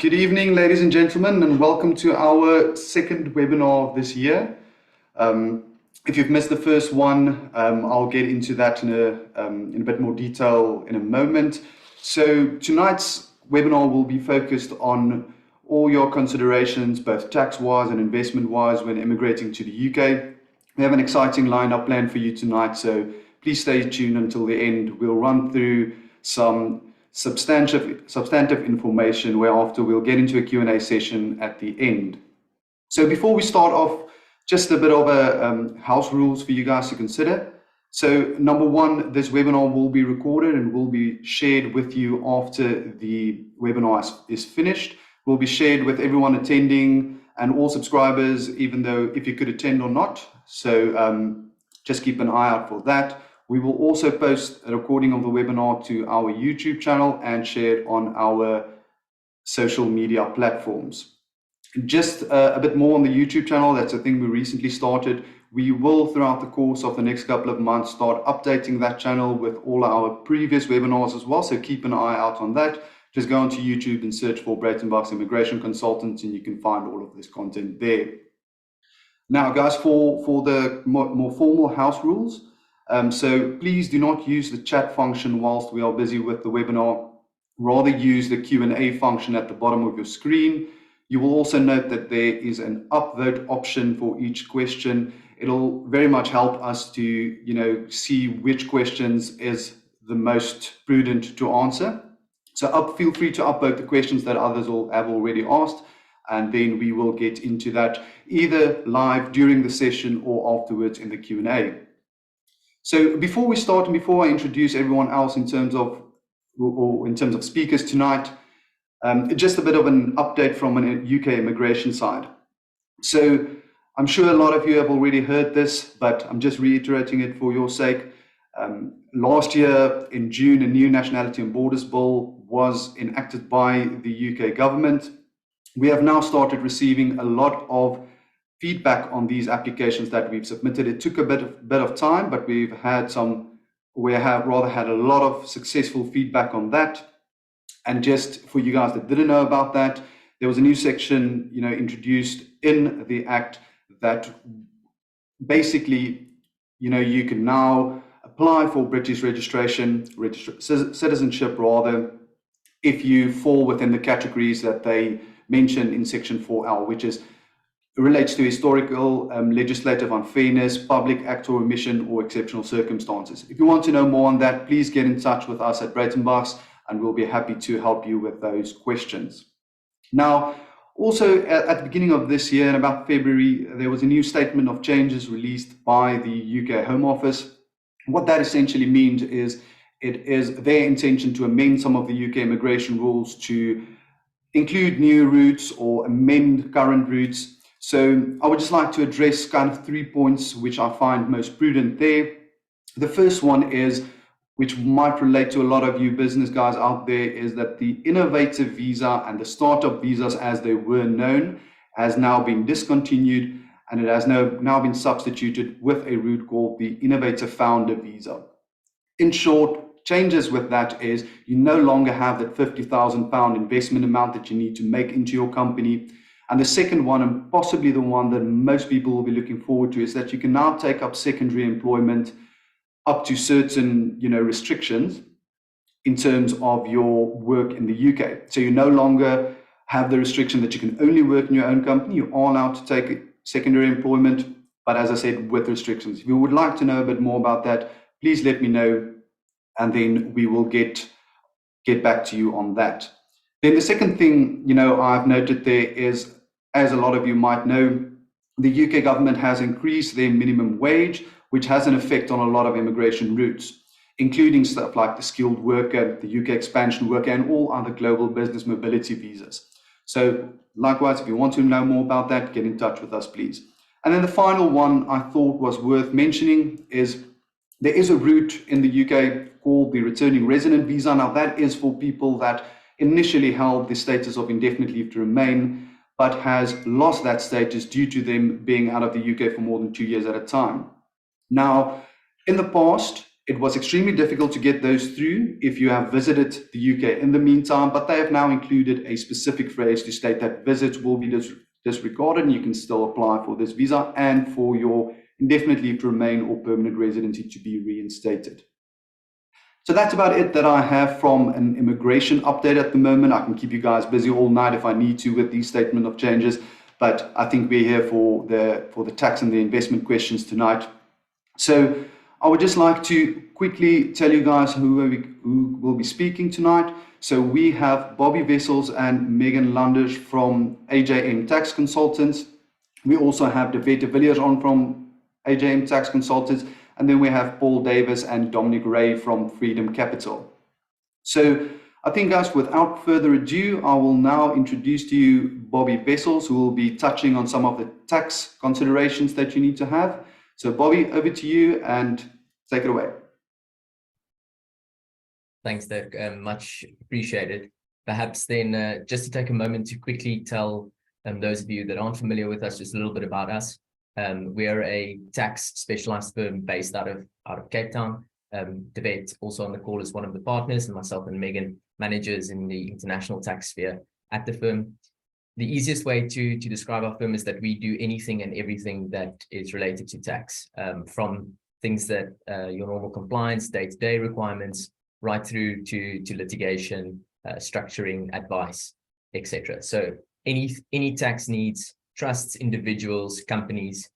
Good evening, ladies and gentlemen, and welcome to our second webinar of this year. If you've missed the first one, I'll get into that in a bit more detail in a moment. So tonight's webinar will be focused on all your considerations, both tax-wise and investment-wise, when immigrating to the UK. We have an exciting lineup planned for you tonight, so please stay tuned until the end. We'll run through some substantive information, whereafter we'll get into a Q&A session at the end. So before we start off, just a bit of a house rules for you guys to consider. So number one, this webinar will be recorded and will be shared with you after the webinar is finished. Will be shared with everyone attending and all subscribers, even though if you could attend or not. So just keep an eye out for that. We will also post a recording of the webinar to our YouTube channel and share it on our social media platforms. Just a bit more on the YouTube channel, that's a thing we recently started. We will, throughout the course of the next couple of months, start updating that channel with all our previous webinars as well, so keep an eye out on that. Just go onto YouTube and search for Breytenbachs Immigration Consultants and you can find all of this content there. Now guys, for the more formal house rules, so please do not use the chat function whilst we are busy with the webinar. Rather use the Q&A function at the bottom of your screen. You will also note that there is an upvote option for each question. It'll very much help us to, see which questions is the most prudent to answer. So feel free to upvote the questions that others have already asked, and then we will get into that either live during the session or afterwards in the Q&A. So before we start and before I introduce everyone else in terms of speakers tonight, just a bit of an update from an UK immigration side. So I'm sure a lot of you have already heard this, but I'm just reiterating it for your sake. Last year in June, a new Nationality and Borders Bill was enacted by the UK government. We have now started receiving a lot of feedback on these applications that we've submitted. It took a bit of time, but we have rather had a lot of successful feedback on that. And just for you guys that didn't know about that, there was a new section, introduced in the Act that basically, you can now apply for British citizenship rather, if you fall within the categories that they mentioned in Section 4L, which relates to historical, legislative unfairness, public act or omission, or exceptional circumstances. If you want to know more on that, please get in touch with us at Breytenbachs, and we'll be happy to help you with those questions. Now, also at the beginning of this year, in about February, there was a new statement of changes released by the UK Home Office. What that essentially means is it is their intention to amend some of the UK immigration rules to include new routes or amend current routes. So I would just like to address kind of 3 points which I find most prudent there. The first one is, which might relate to a lot of you business guys out there, is that the innovative visa and the startup visas as they were known has now been discontinued, and it has now been substituted with a route called the innovative founder visa. In short, changes with that is you no longer have that £50,000 investment amount that you need to make into your company. And the second one, and possibly the one that most people will be looking forward to, is that you can now take up secondary employment up to certain, restrictions in terms of your work in the UK. So you no longer have the restriction that you can only work in your own company. You are allowed to take secondary employment, but as I said, with restrictions. If you would like to know a bit more about that, please let me know, and then we will get back to you on that. Then the second thing, I've noted there is, as a lot of you might know, the UK government has increased their minimum wage, which has an effect on a lot of immigration routes, including stuff like the skilled worker, the UK expansion worker, and all other global business mobility visas. So likewise, if you want to know more about that, get in touch with us, please. And then the final one I thought was worth mentioning is there is a route in the UK called the returning resident visa. Now that is for people that initially held the status of indefinite leave to remain, but has lost that status due to them being out of the UK for more than 2 years at a time. Now, in the past, It was extremely difficult to get those through if you have visited the UK in the meantime, but they have now included a specific phrase to state that visits will be disregarded and you can still apply for this visa and for your indefinite leave to remain or permanent residency to be reinstated. So that's about it that I have from an immigration update at the moment. I can keep you guys busy all night if I need to with these statement of changes, but I think we're here for the tax and the investment questions tonight. So I would just like to quickly tell you guys who will be speaking tonight. So we have Bobby Wessels and Megan Landers from AJM Tax Consultants. We also have Wet de Villiers on from AJM Tax Consultants. And then we have Paul Davis and Dominic Rey from Freedom Capital. So I think, guys, without further ado, I will now introduce to you Bobby Wessels, who will be touching on some of the tax considerations that you need to have. So Bobby, over to you and take it away. Thanks, Dirk. Much appreciated. Perhaps then just to take a moment to quickly tell those of you that aren't familiar with us just a little bit about us. We're a tax specialized firm based out of Cape Town. Devet also on the call is one of the partners, and myself and Megan managers in the international tax sphere at the firm. The easiest way to describe our firm is that we do anything and everything that is related to tax, from things that your normal compliance, day-to-day requirements, right through to litigation, structuring, advice, etc. So any tax needs, trusts, individuals, companies,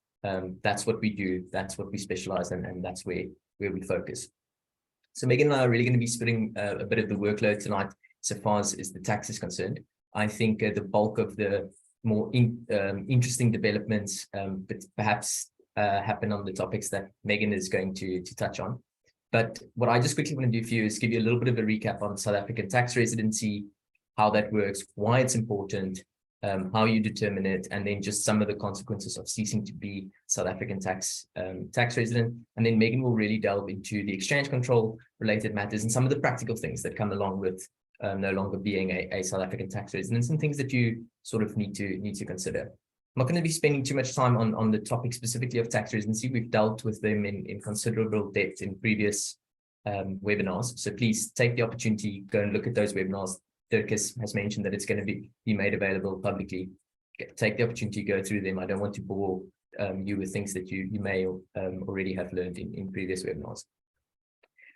that's what we do, that's what we specialize in, and that's where we focus. So Megan and I are really going to be splitting a bit of the workload tonight so far as the tax is concerned. I think the bulk of the more interesting developments but perhaps happen on the topics that Megan is going to touch on. But what I just quickly want to do for you is give you a little bit of a recap on South African tax residency, how that works, why it's important, how you determine it, and then just some of the consequences of ceasing to be South African tax resident. And then Megan will really delve into the exchange control related matters and some of the practical things that come along with no longer being a South African tax resident, and things that you sort of need to consider. I'm not going to be spending too much time on the topic specifically of tax residency. We've dealt with them in considerable depth in previous webinars. So please take the opportunity, go and look at those webinars. Dirk has mentioned that it's going to be made available publicly. Take the opportunity to go through them. I don't want to bore you with things that you may already have learned in previous webinars.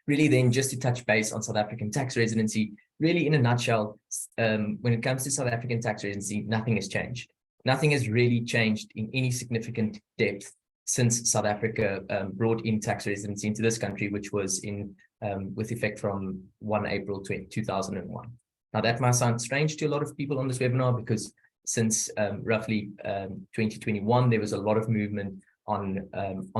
Really then, just to touch base on South African tax residency, really in a nutshell, when it comes to South African tax residency, nothing has changed. Nothing has really changed in any significant depth since South Africa brought in tax residency into this country, which was with effect from 1 April 2001. Now, that might sound strange to a lot of people on this webinar because since roughly 2021, there was a lot of movement on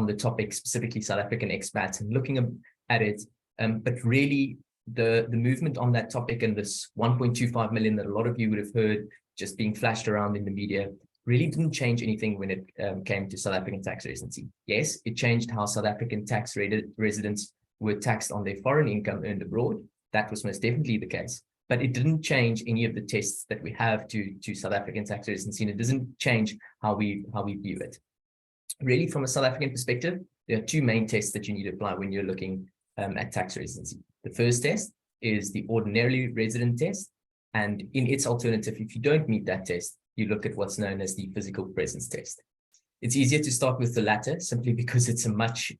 the topic, specifically South African expats, and looking at it. But really, the movement on that topic and this 1.25 million that a lot of you would have heard just being flashed around in the media really didn't change anything when it came to South African tax residency. Yes, it changed how South African tax residents were taxed on their foreign income earned abroad. That was most definitely the case. But it didn't change any of the tests that we have to South African tax residency, and it doesn't change how we view it. Really, from a South African perspective, there are two main tests that you need to apply when you're looking at tax residency. The first test is the ordinarily resident test, and in its alternative, if you don't meet that test, you look at what's known as the physical presence test. It's easier to start with the latter simply because it's a much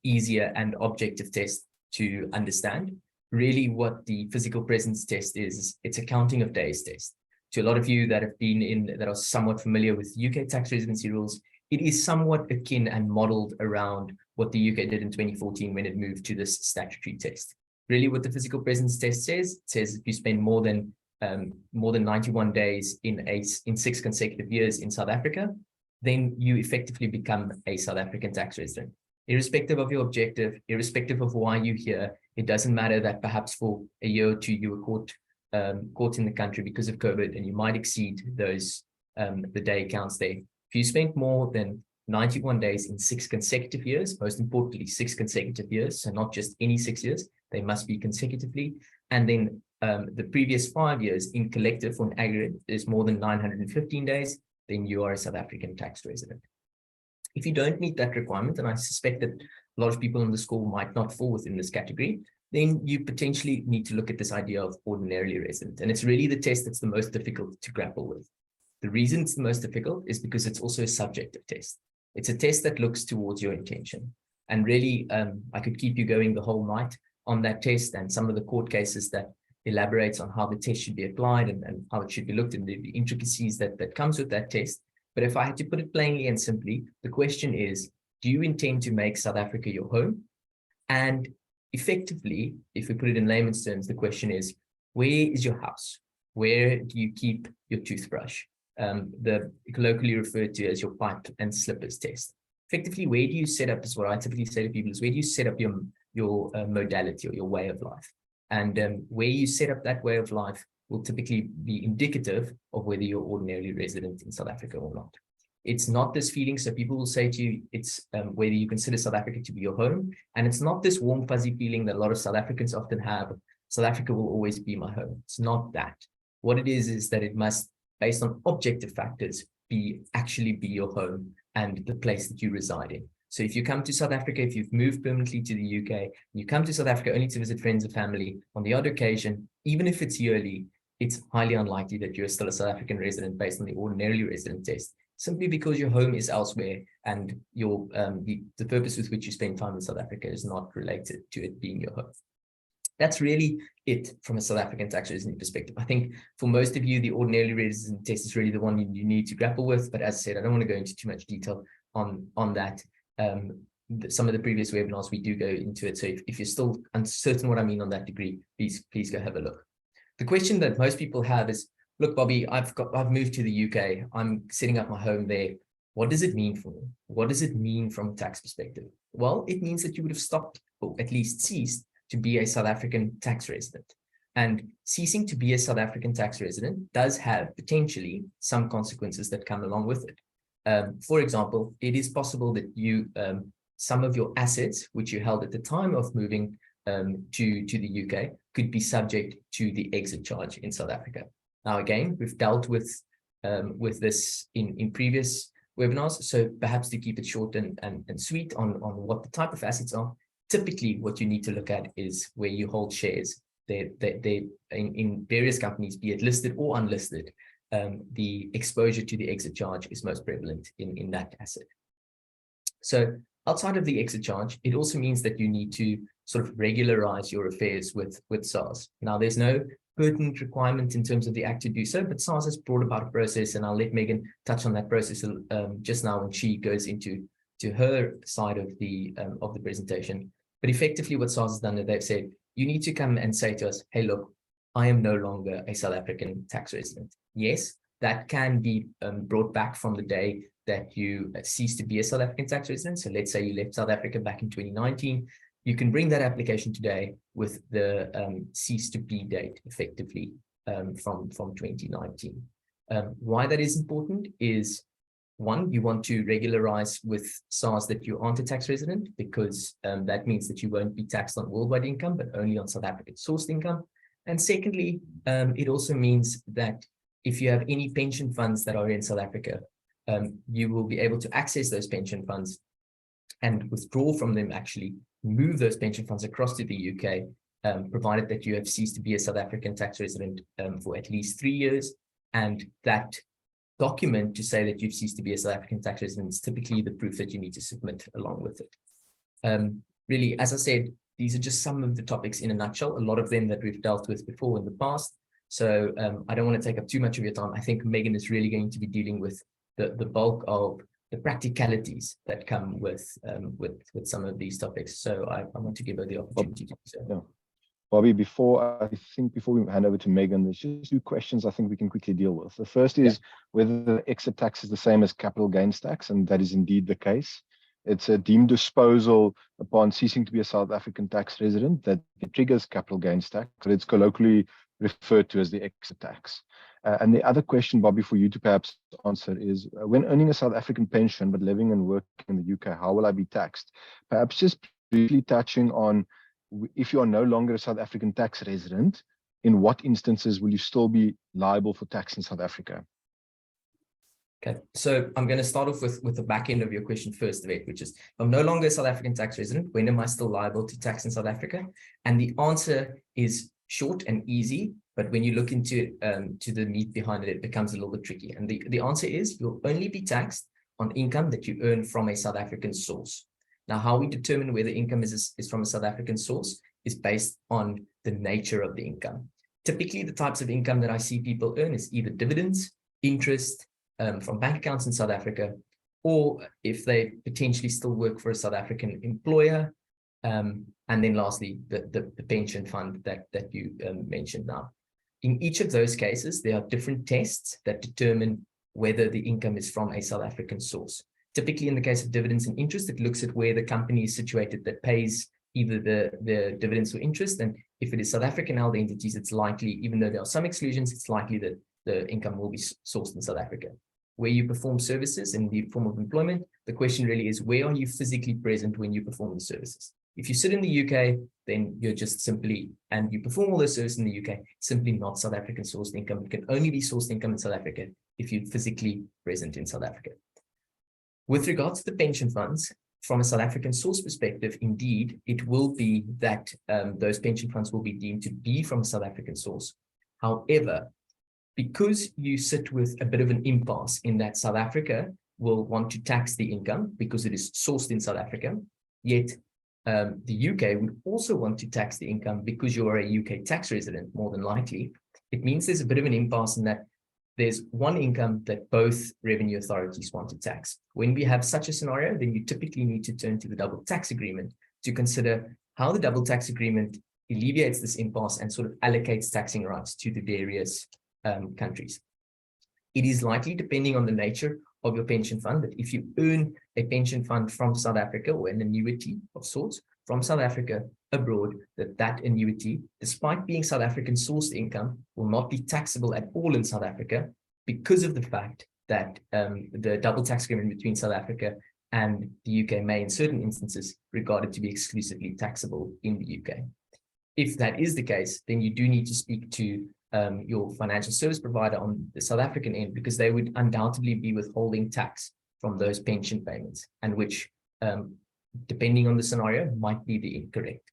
easier and objective test to understand. Really, what the physical presence test is, it's a counting of days test. To a lot of you that are somewhat familiar with UK tax residency rules, it is somewhat akin and modeled around what the UK did in 2014 when it moved to this statutory test. Really, what the physical presence test says, it says if you spend more than 91 days in 6 consecutive years in South Africa, then you effectively become a South African tax resident. Irrespective of your objective, irrespective of why you're here, it doesn't matter that perhaps for a year or two you were caught in the country because of COVID, and you might exceed those the day counts there. If you spent more than 91 days in 6 consecutive years, most importantly 6 consecutive years, so not just any 6 years, they must be consecutively, and then the previous 5 years in collective or in aggregate is more than 915 days, then you are a South African tax resident. If you don't meet that requirement, and I suspect that a lot of people on the score might not fall within this category, then you potentially need to look at this idea of ordinarily resident. And it's really the test that's the most difficult to grapple with. The reason it's the most difficult is because it's also a subjective test. It's a test that looks towards your intention. And really, I could keep you going the whole night on that test and some of the court cases that elaborates on how the test should be applied and how it should be looked and the intricacies that comes with that test. But if I had to put it plainly and simply, the question is, do you intend to make South Africa your home? And effectively, if we put it in layman's terms, the question is, where is your house? Where do you keep your toothbrush? The colloquially referred to as your pipe and slippers test. Effectively, where do you set up, is what I typically say to people, is where do you set up your modality or your way of life? And where you set up that way of life will typically be indicative of whether you're ordinarily resident in South Africa or not. It's not this feeling, so people will say to you, it's whether you consider South Africa to be your home, and it's not this warm, fuzzy feeling that a lot of South Africans often have, South Africa will always be my home. It's not that. What it is that it must, based on objective factors, actually be your home and the place that you reside in. So if you come to South Africa, if you've moved permanently to the UK, you come to South Africa only to visit friends and family, on the odd occasion, even if it's yearly, it's highly unlikely that you're still a South African resident based on the ordinarily resident test, simply because your home is elsewhere and your the purpose with which you spend time in South Africa is not related to it being your home. That's really it from a South African tax resident perspective. I think for most of you, the ordinarily resident test is really the one you need to grapple with. But as I said, I don't want to go into too much detail on that. Some of the previous webinars, we do go into it. So if you're still uncertain what I mean on that degree, please go have a look. The question that most people have is, look, Bobby, I've moved to the UK. I'm setting up my home there. What does it mean for me? What does it mean from a tax perspective? Well, it means that you would have stopped, or at least ceased, to be a South African tax resident. And ceasing to be a South African tax resident does have potentially some consequences that come along with it. For example, it is possible that you some of your assets, which you held at the time of moving to the UK, could be subject to the exit charge in South Africa. Now, again, we've dealt with this in previous webinars, so perhaps to keep it short and sweet on what the type of assets are, typically what you need to look at is where you hold shares. They in various companies, be it listed or unlisted, the exposure to the exit charge is most prevalent in that asset. So outside of the exit charge, it also means that you need to sort of regularize your affairs with SARS. Now, there's no pertinent requirement in terms of the act to do so, but SARS has brought about a process, and I'll let Megan touch on that process just now when she goes into her side of the presentation. But effectively what SARS has done is they've said, you need to come and say to us, hey, look, I am no longer a South African tax resident. Yes, that can be brought back from the day that you cease to be a South African tax resident. So let's say you left South Africa back in 2019. You can bring that application today with the cease to be date effectively from 2019. Why that is important is, one, you want to regularize with SARS that you aren't a tax resident, because that means that you won't be taxed on worldwide income, but only on South African sourced income. And secondly, it also means that if you have any pension funds that are in South Africa, you will be able to access those pension funds and withdraw from them, actually move those pension funds across to the UK, provided that you have ceased to be a South African tax resident for at least 3 years. And that document to say that you've ceased to be a South African tax resident is typically the proof that you need to submit along with it. Really, as I said, these are just some of the topics in a nutshell, a lot of them that we've dealt with before in the past. So I don't want to take up too much of your time. I think Megan is really going to be dealing with the bulk of the practicalities that come with some of these topics. So I want to give her the opportunity to do so. Yeah. Bobby, before we hand over to Megan, there's just 2 questions I think we can quickly deal with. The first is whether the exit tax is the same as capital gains tax, and that is indeed the case. It's a deemed disposal upon ceasing to be a South African tax resident that triggers capital gains tax, but it's colloquially referred to as the exit tax. And the other question, Bobby, for you to perhaps answer is, when earning a South African pension but living and working in the UK, how will I be taxed? Perhaps just briefly touching on, if you are no longer a South African tax resident, in what instances will you still be liable for tax in South Africa? Okay, so I'm going to start off with the back end of your question first, Wet, which is, if I'm no longer a South African tax resident, when am I still liable to tax in South Africa? And the answer is short and easy, but when you look into to the meat behind it, it becomes a little bit tricky. And the answer is you'll only be taxed on income that you earn from a South African source. Now, how we determine whether income is from a South African source is based on the nature of the income. Typically, the types of income that I see people earn is either dividends, interest, from bank accounts in South Africa, or if they potentially still work for a South African employer, and then lastly, the pension fund that you mentioned now. In each of those cases, there are different tests that determine whether the income is from a South African source. Typically, in the case of dividends and interest, it looks at where the company is situated that pays either the dividends or interest, and if it is South African held entities, it's likely, even though there are some exclusions, it's likely that the income will be sourced in South Africa. Where you perform services in the form of employment, the question really is, where are you physically present when you perform the services? If you sit in the UK, then you're just simply, and you perform all those services in the UK, simply not South African sourced income. It can only be sourced income in South Africa if you're physically present in South Africa. With regards to the pension funds, from a South African source perspective, indeed, it will be that those pension funds will be deemed to be from a South African source. However, because you sit with a bit of an impasse in that South Africa will want to tax the income because it is sourced in South Africa, yet the UK would also want to tax the income because you are a UK tax resident, more than likely. It means there's a bit of an impasse in that there's one income that both revenue authorities want to tax. When we have such a scenario, then you typically need to turn to the double tax agreement to consider how the double tax agreement alleviates this impasse and sort of allocates taxing rights to the various countries. It is likely, depending on the nature of your pension fund, that if you earn a pension fund from South Africa or an annuity of sorts from South Africa abroad, that annuity, despite being South African sourced income, will not be taxable at all in South Africa because of the fact that the double tax agreement between South Africa and the UK may, in certain instances, regarded to be exclusively taxable in the UK. If that is the case, then you do need to speak to your financial service provider on the South African end, because they would undoubtedly be withholding tax from those pension payments, and which, depending on the scenario, might be the incorrect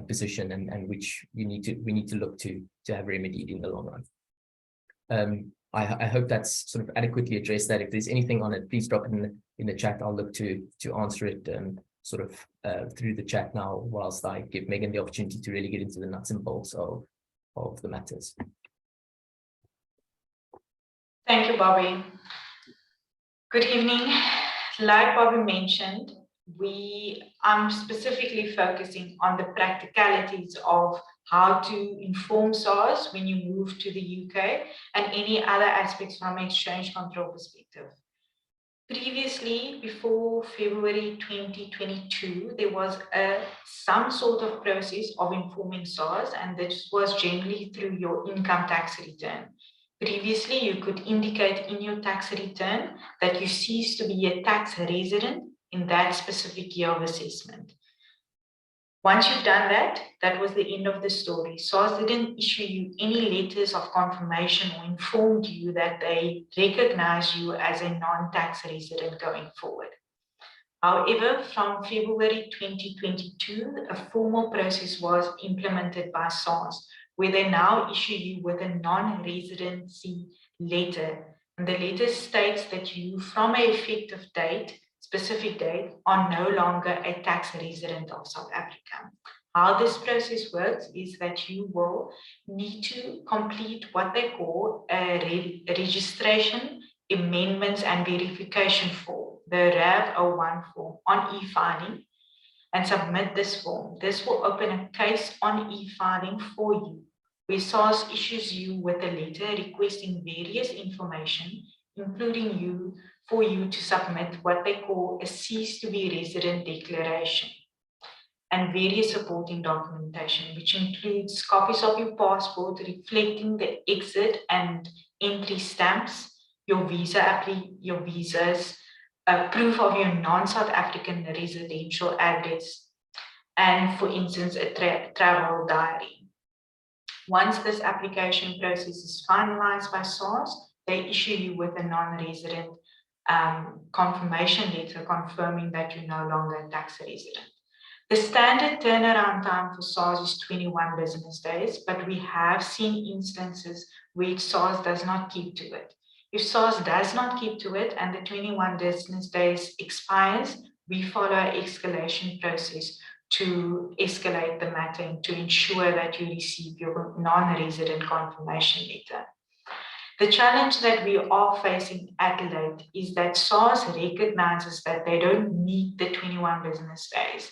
position, and which we need to look to have remedied in the long run. I hope that's sort of adequately addressed that. If there's anything on it, please drop it in the chat. I'll look to answer it sort of through the chat now, whilst I give Megan the opportunity to really get into the nuts and bolts of the matters. Thank you, Bobby. Good evening. Like Bobby mentioned, I'm specifically focusing on the practicalities of how to inform SARS when you move to the UK and any other aspects from an exchange control perspective. Previously, before February 2022, there was some sort of process of informing SARS, and this was generally through your income tax return. Previously, you could indicate in your tax return that you cease to be a tax resident in that specific year of assessment. Once you've done that, that was the end of the story. SARS didn't issue you any letters of confirmation or informed you that they recognize you as a non-tax resident going forward. However, from February 2022, a formal process was implemented by SARS, where they now issue you with a non-residency letter. And the letter states that you, from an effective date, specific date, are no longer a tax resident of South Africa. How this process works is that you will need to complete what they call a registration, amendments and verification form, the RAV01 form on e-filing, and submit this form. This will open a case on e-filing for you, where SARS issues you with a letter requesting various information, including for you to submit what they call a cease to be resident declaration and various supporting documentation, which includes copies of your passport reflecting the exit and entry stamps, your visas, proof of your non-South African residential address, and, for instance, a travel diary. Once this application process is finalized by SARS, they issue you with a non-resident confirmation letter confirming that you're no longer a tax resident. The standard turnaround time for SARS is 21 business days, but we have seen instances where SARS does not keep to it. If SARS does not keep to it and the 21 business days expires, we follow an escalation process to escalate the matter and to ensure that you receive your non-resident confirmation letter. The challenge that we are facing at late is that SARS recognizes that they don't need the 21 business days,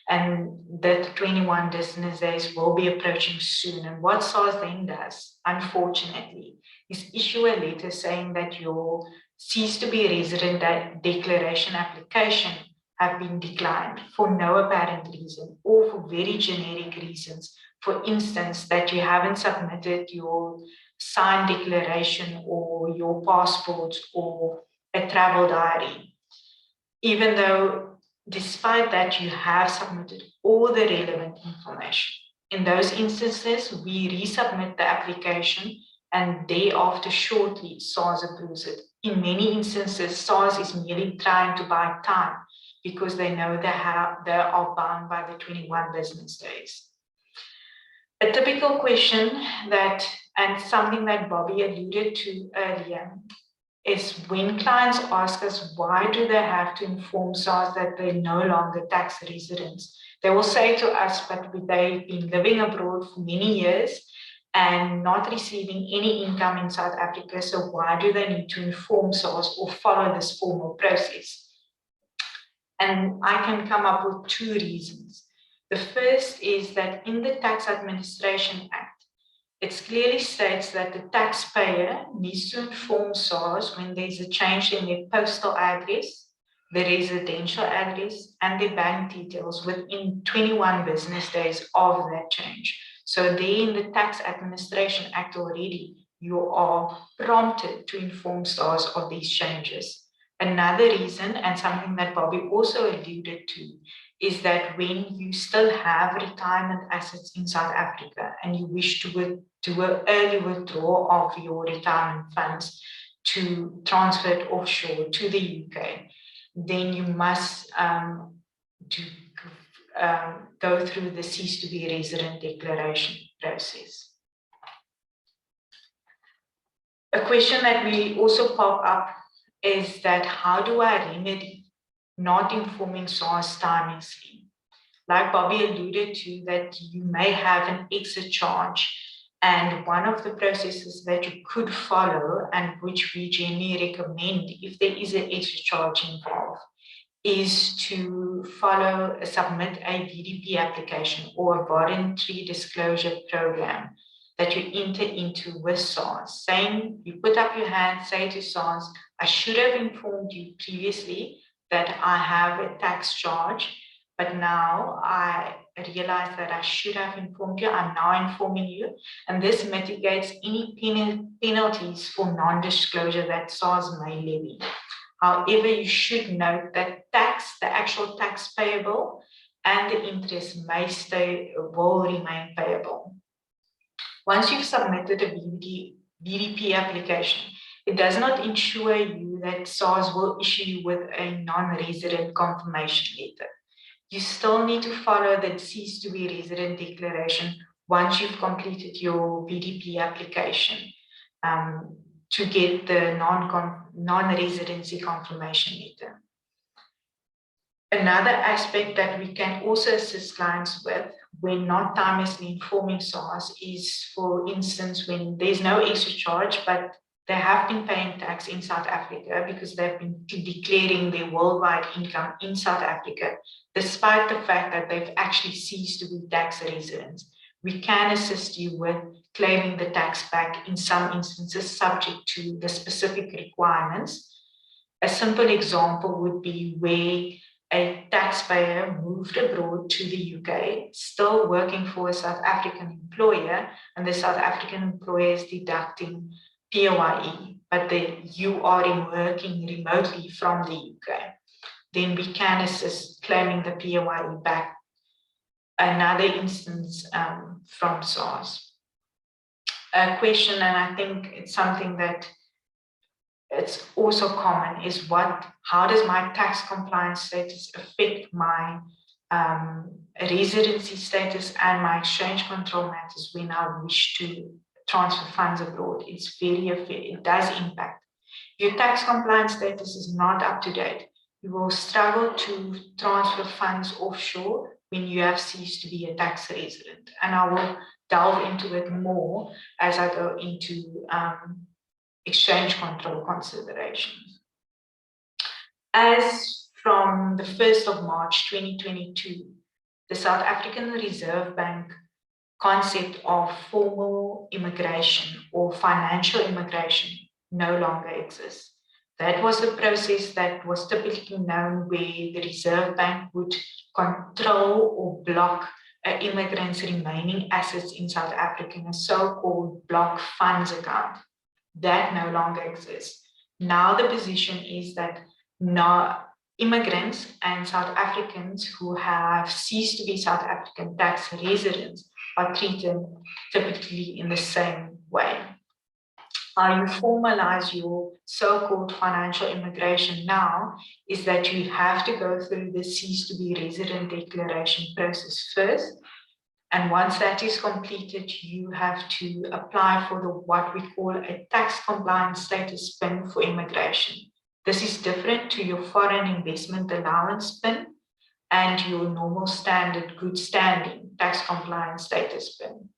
and that 21 business days will be approaching soon. And what SARS then does, unfortunately, is issue a letter saying that your cease to be resident declaration application have been declined for no apparent reason or for very generic reasons. For instance, that you haven't submitted your signed declaration or your passport or a travel diary, even though despite that you have submitted all the relevant information. In those instances, we resubmit the application and thereafter shortly SARS approves it. In many instances, SARS is merely trying to buy time because they know they are bound by the 21 business days. A typical question that, and something that Bobby alluded to earlier, is when clients ask us why do they have to inform SARS that they're no longer tax residents, they will say to us, but they've been living abroad for many years and not receiving any income in South Africa, so why do they need to inform SARS or follow this formal process? And I can come up with two reasons. The first is that in the Tax Administration Act, it clearly states that the taxpayer needs to inform SARS when there's a change in their postal address, the residential address, and their bank details within 21 business days of that change. So there in the Tax Administration Act already, you are prompted to inform SARS of these changes. Another reason, and something that Bobby also alluded to, is that when you still have retirement assets in South Africa and you wish to do an early withdrawal of your retirement funds to transfer it offshore to the UK, then you must go through the cease to be resident declaration process. A question that we also pop up is that how do I remedy not informing SARS timeously? Like Bobby alluded to, that you may have an exit charge, and one of the processes that you could follow, and which we generally recommend if there is an exit charge involved, is to submit a VDP application or a voluntary disclosure program that you enter into with SARS, saying, you put up your hand, say to SARS, I should have informed you previously that I have a tax charge, but now I realize that I should have informed you. I'm now informing you, and this mitigates any penalties for non-disclosure that SARS may levy. However, you should note that the actual tax payable and the interest will remain payable. Once you've submitted a VDP application, it does not ensure you that SARS will issue you with a non-resident confirmation letter. You still need to follow the cease to be resident declaration once you've completed your VDP application to get the non-residency confirmation letter. Another aspect that we can also assist clients with when not timeously informing SARS is, for instance, when there's no extra charge, but they have been paying tax in South Africa because they've been declaring their worldwide income in South Africa, despite the fact that they've actually ceased to be tax residents. We can assist you with claiming the tax back in some instances subject to the specific requirements. A simple example would be where a taxpayer moved abroad to the UK, still working for a South African employer, and the South African employer is deducting PAYE, but you are working remotely from the UK, then we can assist claiming the PAYE back. Another instance from SARS. A question, and I think it's something that that's also common is how does my tax compliance status affect my residency status and my exchange control matters when I wish to transfer funds abroad. It does impact. If your tax compliance status is not up to date, you will struggle to transfer funds offshore when you have ceased to be a tax resident. And I will delve into it more as I go into exchange control considerations. As from the 1st of March 2022, the South African Reserve Bank concept of formal immigration or financial immigration no longer exists. That was the process that was typically known where the Reserve Bank would control or block an immigrant's remaining assets in South Africa in a so-called block funds account. That no longer exists. Now the position is that immigrants and South Africans who have ceased to be South African tax residents are treated typically in the same way. How you formalize your so-called financial immigration now is that you have to go through the cease to be resident declaration process first. And once that is completed, you have to apply for what we call a tax compliance status PIN for immigration. This is different to your foreign investment allowance PIN and your normal standard good standing tax compliance status PIN.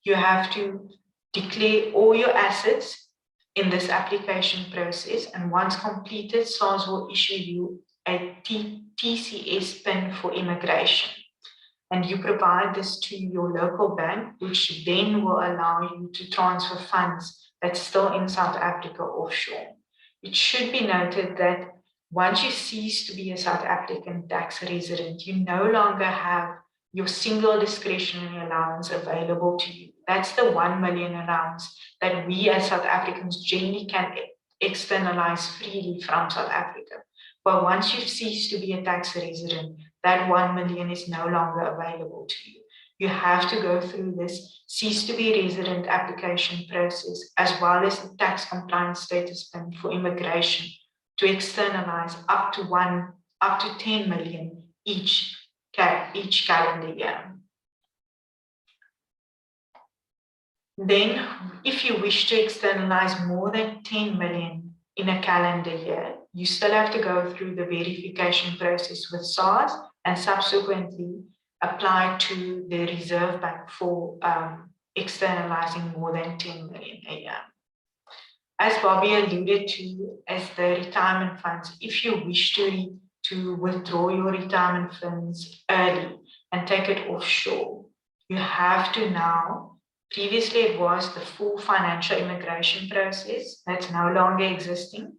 You have to declare all your assets in this application process, and once completed, SARS will issue you a TCS PIN for immigration. And you provide this to your local bank, which then will allow you to transfer funds that's still in South Africa offshore. It should be noted that once you cease to be a South African tax resident, you no longer have your single discretionary allowance available to you. That's the 1 million allowance that we as South Africans generally can externalize freely from South Africa. But once you've ceased to be a tax resident, that 1 million is no longer available to you. You have to go through this cease to be resident application process as well as the tax compliance status PIN for immigration to externalize up to 10 million each calendar year. Then, if you wish to externalize more than 10 million in a calendar year, you still have to go through the verification process with SARS and subsequently apply to the Reserve Bank for externalizing more than 10 million a year. As Bobby alluded to, as the retirement funds, if you wish to withdraw your retirement funds early and take it offshore, you have to now, previously it was the full financial immigration process that's no longer existing.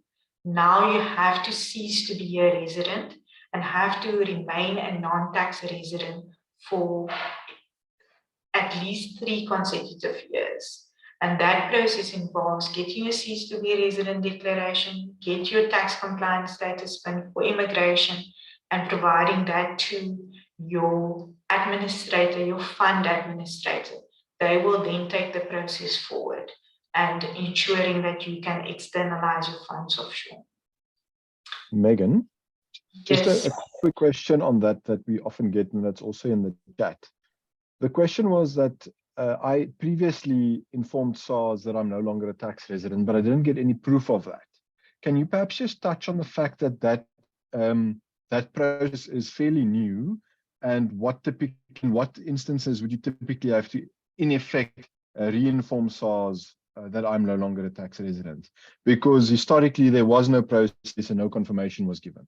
Now you have to cease to be a resident and have to remain a non-tax resident for at least 3 consecutive years. And that process involves getting a cease to be resident declaration, get your tax compliance status PIN for immigration, and providing that to your administrator, your fund administrator. They will then take the process forward and ensuring that you can externalize your funds offshore. Megan, just Yes. a quick question on that we often get, and that's also in the chat. The question was that I previously informed SARS that I'm no longer a tax resident, but I didn't get any proof of that. Can you perhaps just touch on the fact that that process is fairly new, and in what instances would you typically have to, in effect, re-inform SARS that I'm no longer a tax resident? Because historically there was no process and no confirmation was given.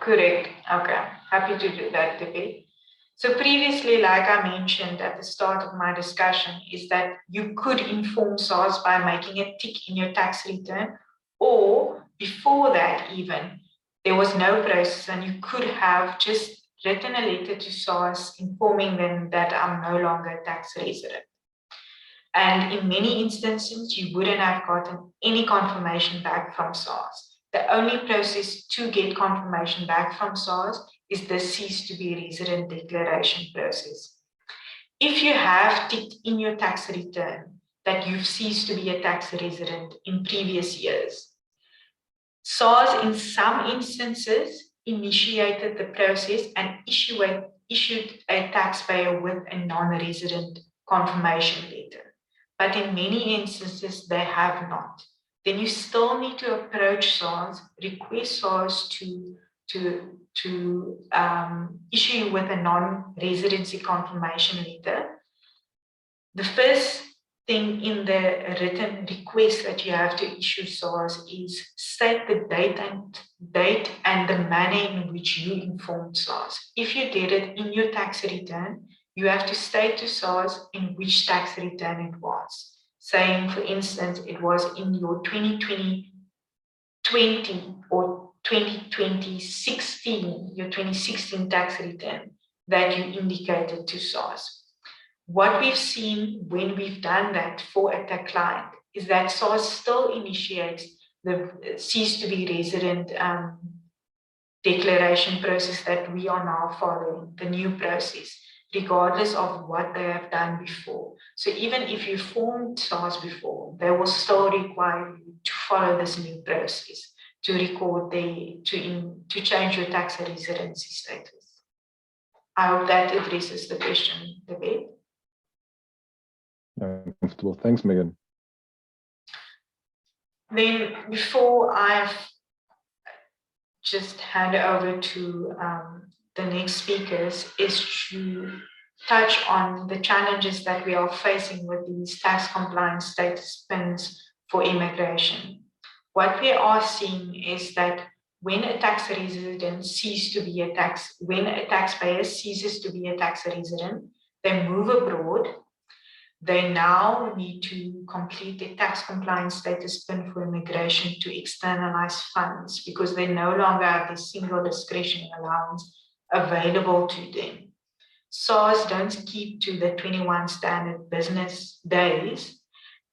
Correct. Okay. Happy to do that, Debbie. So previously, like I mentioned at the start of my discussion, is that you could inform SARS by making a tick in your tax return, or before that even, there was no process and you could have just written a letter to SARS informing them that I'm no longer a tax resident. And in many instances, you wouldn't have gotten any confirmation back from SARS. The only process to get confirmation back from SARS is the cease to be resident declaration process. If you have ticked in your tax return that you've ceased to be a tax resident in previous years, SARS, in some instances, initiated the process and issued a taxpayer with a non-resident confirmation letter. But in many instances, they have not. Then you still need to approach SARS, request SARS to issue you with a non-residency confirmation letter. The first thing in the written request that you have to issue SARS is state the date and the manner in which you informed SARS. If you did it in your tax return, you have to state to SARS in which tax return it was. Saying, for instance, it was in your 2020 or 2016, your 2016 tax return that you indicated to SARS. What we've seen when we've done that for a tax client is that SARS still initiates the cease to be resident declaration process that we are now following, the new process, regardless of what they have done before. So even if you formed SARS before, they will still require you to follow this new process to record to change your tax residency status. I hope that addresses the question, David. Comfortable. Thanks, Megan. Then before I just hand over to the next speakers is to touch on the challenges that we are facing with these tax compliance status pins for immigration. What we are seeing is that when a tax resident when a taxpayer ceases to be a tax resident, they move abroad. They now need to complete the tax compliance status pin for immigration to externalize funds because they no longer have the single discretionary allowance available to them. SARS don't keep to the 21 standard business days,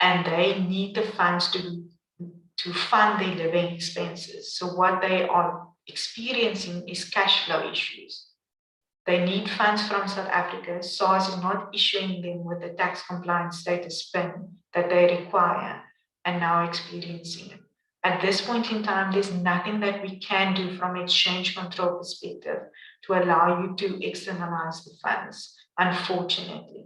and they need the funds to fund their living expenses. So what they are experiencing is cash flow issues. They need funds from South Africa. SARS is not issuing them with the tax compliance status PIN that they require and now experiencing it. At this point in time, there's nothing that we can do from an exchange control perspective to allow you to externalize the funds, unfortunately.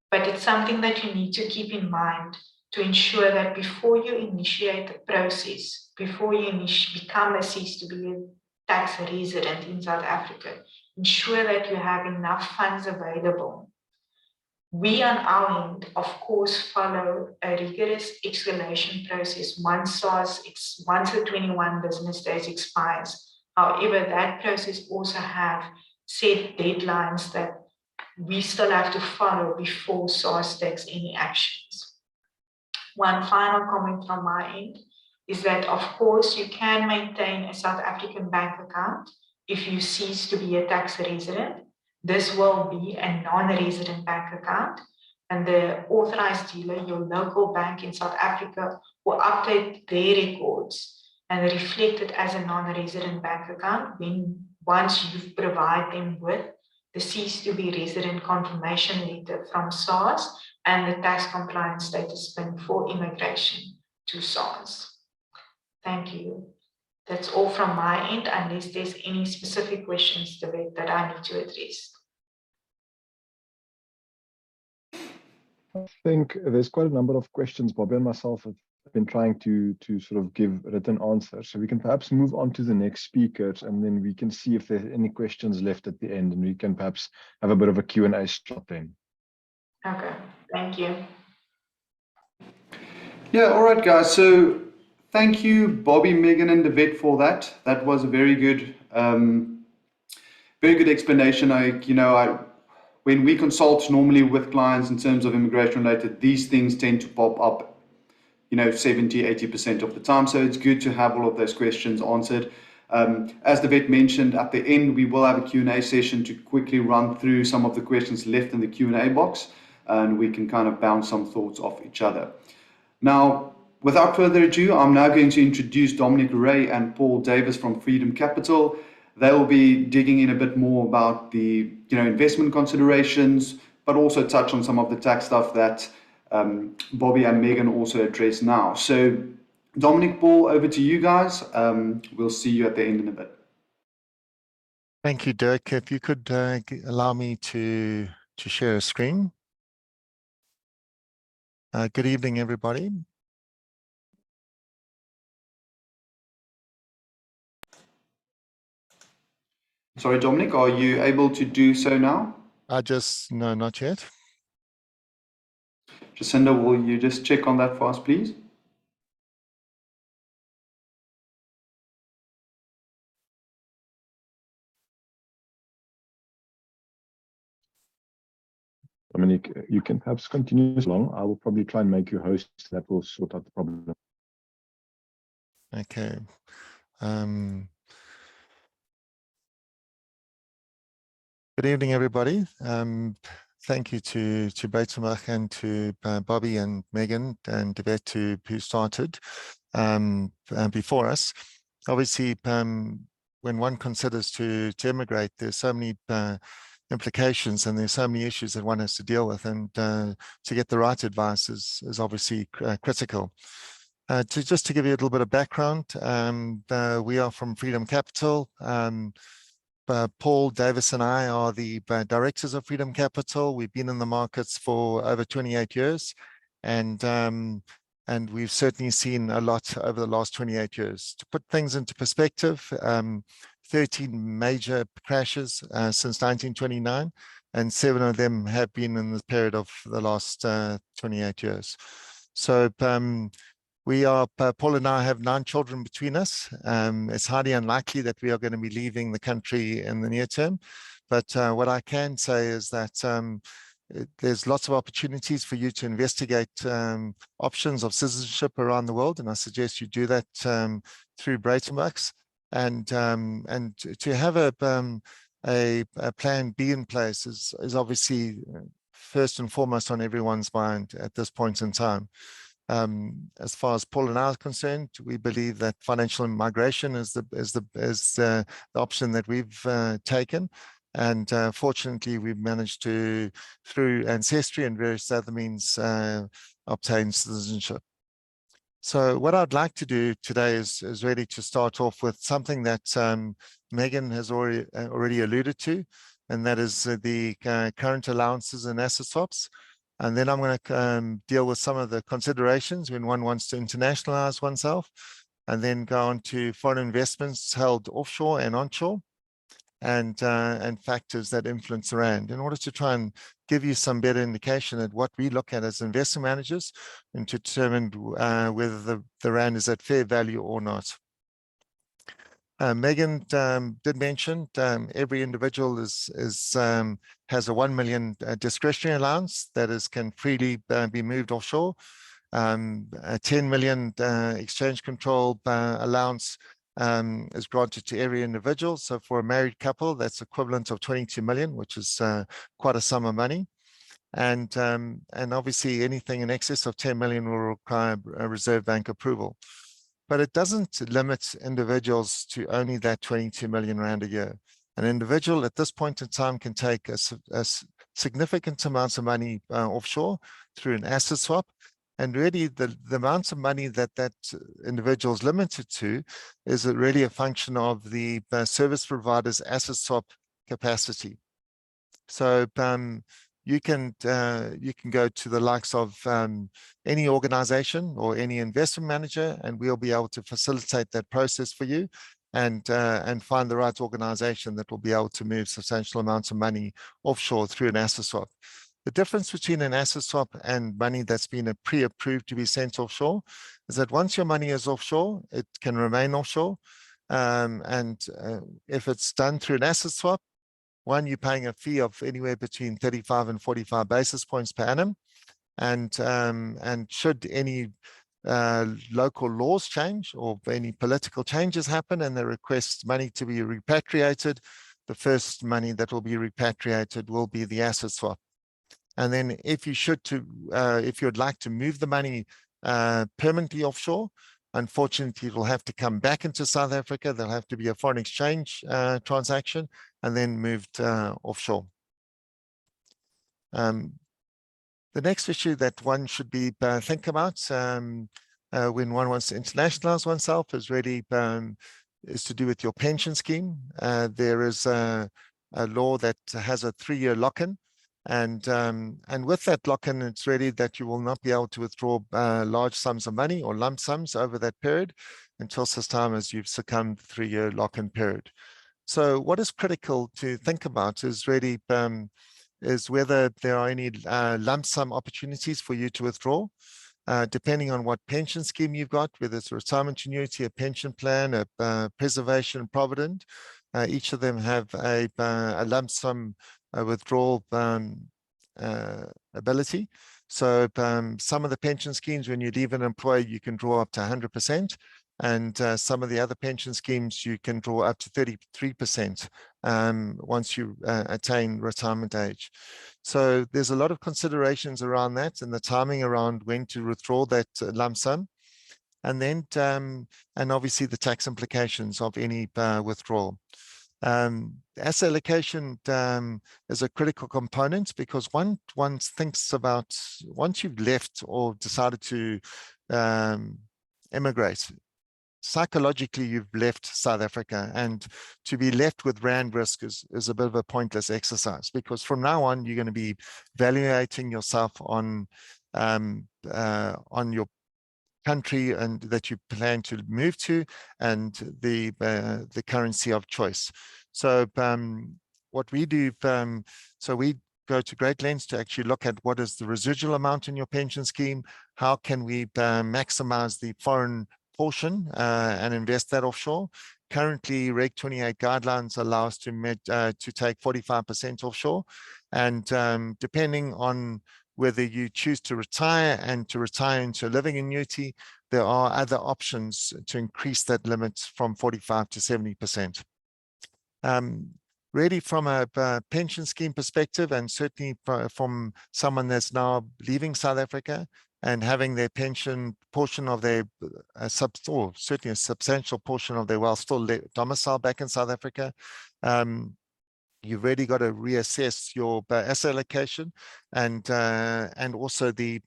But it's something that you need to keep in mind to ensure that before you initiate the process, before you become a cease to be a tax resident in South Africa, ensure that you have enough funds available. We on our end, of course, follow a rigorous escalation process once the 21 business days expires. However, that process also have set deadlines that we still have to follow before SARS takes any actions. One final comment from my end is that, of course, you can maintain a South African bank account if you cease to be a tax resident. This will be a non-resident bank account, and the authorized dealer, your local bank in South Africa, will update their records and reflect it as a non-resident bank account once you've provided them with the cease to be resident confirmation letter from SARS and the tax compliance status PIN for immigration to SARS. Thank you. That's all from my end, unless there's any specific questions, David, that I need to address. I think there's quite a number of questions Bobby and myself have been trying to sort of give written answers. So we can perhaps move on to the next speakers, and then we can see if there's any questions left at the end, and we can perhaps have a bit of a Q&A slot then. Okay, thank you. Yeah, all right, guys. So thank you, Bobby, Megan, and David for that. That was a very good explanation. When we consult normally with clients in terms of immigration related, these things tend to pop up, 70, 80% of the time. So it's good to have all of those questions answered. As David mentioned, at the end, we will have a Q&A session to quickly run through some of the questions left in the Q&A box, and we can kind of bounce some thoughts off each other. Now, without further ado, I'm now going to introduce Dominic Rey and Paul Davis from Freedom Capital. They will be digging in a bit more about the investment considerations, but also touch on some of the tax stuff that Bobby and Megan also address now. So Dominic, Paul, over to you guys. We'll see you at the end in a bit. Thank you, Dirk. If you could allow me to share a screen. Good evening, everybody. Sorry, Dominic, are you able to do so now? No, not yet. Jacinda, will you just check on that for us, please? Dominic, you can perhaps continue along. I will probably try and make you host. That will sort out the problem. Okay. Good evening, everybody. Thank you to Breytenbachs and to Bobby and Megan and Devet who started before us. Obviously, when one considers to immigrate, there's so many implications and there's so many issues that one has to deal with, and to get the right advice is obviously critical. Just to give you a little bit of background, we are from Freedom Capital. Paul Davis and I are the directors of Freedom Capital. We've been in the markets for over 28 years, and we've certainly seen a lot over the last 28 years. To put things into perspective, 13 major crashes since 1929, and 7 of them have been in the period of the last 28 years. So Paul and I have 9 children between us. It's highly unlikely that we are going to be leaving the country in the near term. But what I can say is that there's lots of opportunities for you to investigate options of citizenship around the world. And I suggest you do that through Breytenbachs. And to have a plan B in place is obviously first and foremost on everyone's mind at this point in time. As far as Paul and I are concerned, we believe that financial migration is the option that we've taken, and fortunately we've managed to, through ancestry and various other means, obtain citizenship. So what I'd like to do today is really to start off with something that Megan has already alluded to, and that is the current allowances and asset swaps. And then I'm going to deal with some of the considerations when one wants to internationalize oneself, and then go on to foreign investments held offshore and onshore, and factors that influence the rand, in order to try and give you some better indication at what we look at as investment managers, and to determine whether the rand is at fair value or not. Megan did mention every individual has a 1 million discretionary allowance that can freely be moved offshore. A 10 million exchange control allowance is granted to every individual. So for a married couple, that's equivalent of 22 million, which is quite a sum of money. And obviously anything in excess of 10 million will require a Reserve Bank approval. But it doesn't limit individuals to only that 22 million rand a year. An individual at this point in time can take a significant amounts of money offshore through an asset swap. And really the amounts of money that individual is limited to is really a function of the service provider's asset swap capacity. So you can go to the likes of any organization or any investment manager, and we'll be able to facilitate that process for you, and find the right organization that will be able to move substantial amounts of money offshore through an asset swap. The difference between an asset swap and money that's been pre-approved to be sent offshore is that once your money is offshore, it can remain offshore. If it's done through an asset swap, one, you're paying a fee of anywhere between 35 and 45 basis points per annum. And should any local laws change or any political changes happen and they request money to be repatriated, the first money that will be repatriated will be the asset swap. And then if you'd like to move the money permanently offshore, unfortunately, it will have to come back into South Africa. There'll have to be a foreign exchange transaction and then moved offshore. The next issue that one should be think about when one wants to internationalize oneself is really is to do with your pension scheme. There is a law that has a 3-year lock-in, and with that lock-in, it's really that you will not be able to withdraw large sums of money or lump sums over that period until such time as you've succumbed the 3-year lock-in period. So what is critical to think about is really is whether there are any lump sum opportunities for you to withdraw. Depending on what pension scheme you've got, whether it's a retirement annuity, a pension plan, a preservation provident, each of them have a lump sum withdrawal ability. So some of the pension schemes, when you leave an employer, you can draw up to 100%. And some of the other pension schemes, you can draw up to 33% once you attain retirement age. So there's a lot of considerations around that and the timing around when to withdraw that lump sum. And then, and obviously the tax implications of any withdrawal. Asset allocation is a critical component because one thinks about once you've left or decided to immigrate, psychologically you've left South Africa, and to be left with rand risk is a bit of a pointless exercise, because from now on you're going to be evaluating yourself on your country and that you plan to move to, and the currency of choice. So what we do, so we go to great lengths to actually look at what is the residual amount in your pension scheme, how can we maximize the foreign portion and invest that offshore. Currently, Reg 28 guidelines allow us to take 45% offshore, and depending on whether you choose to retire and to retire into a living annuity, there are other options to increase that limit from 45 to 70%. Really, from a pension scheme perspective, and certainly from someone that's now leaving South Africa and having their pension portion of their, or certainly a substantial portion of their wealth still domiciled back in South Africa, you've really got to reassess your asset allocation and also the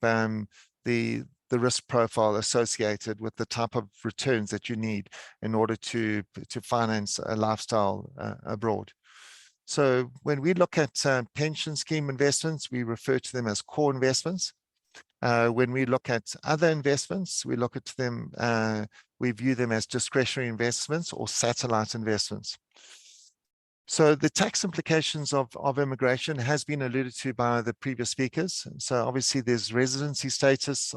risk profile associated with the type of returns that you need in order to finance a lifestyle abroad. So when we look at pension scheme investments, we refer to them as core investments. When we look at other investments, we look at them, we view them as discretionary investments or satellite investments. So the tax implications of immigration has been alluded to by the previous speakers. So obviously there's residency status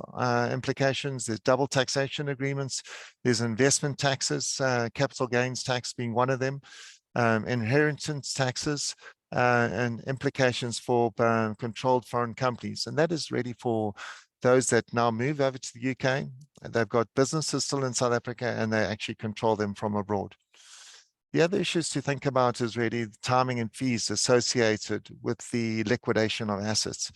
implications, there's double taxation agreements, there's investment taxes, capital gains tax being one of them, inheritance taxes, and implications for controlled foreign companies. And that is really for those that now move over to the UK. They've got businesses still in South Africa and they actually control them from abroad. The other issues to think about is really the timing and fees associated with the liquidation of assets.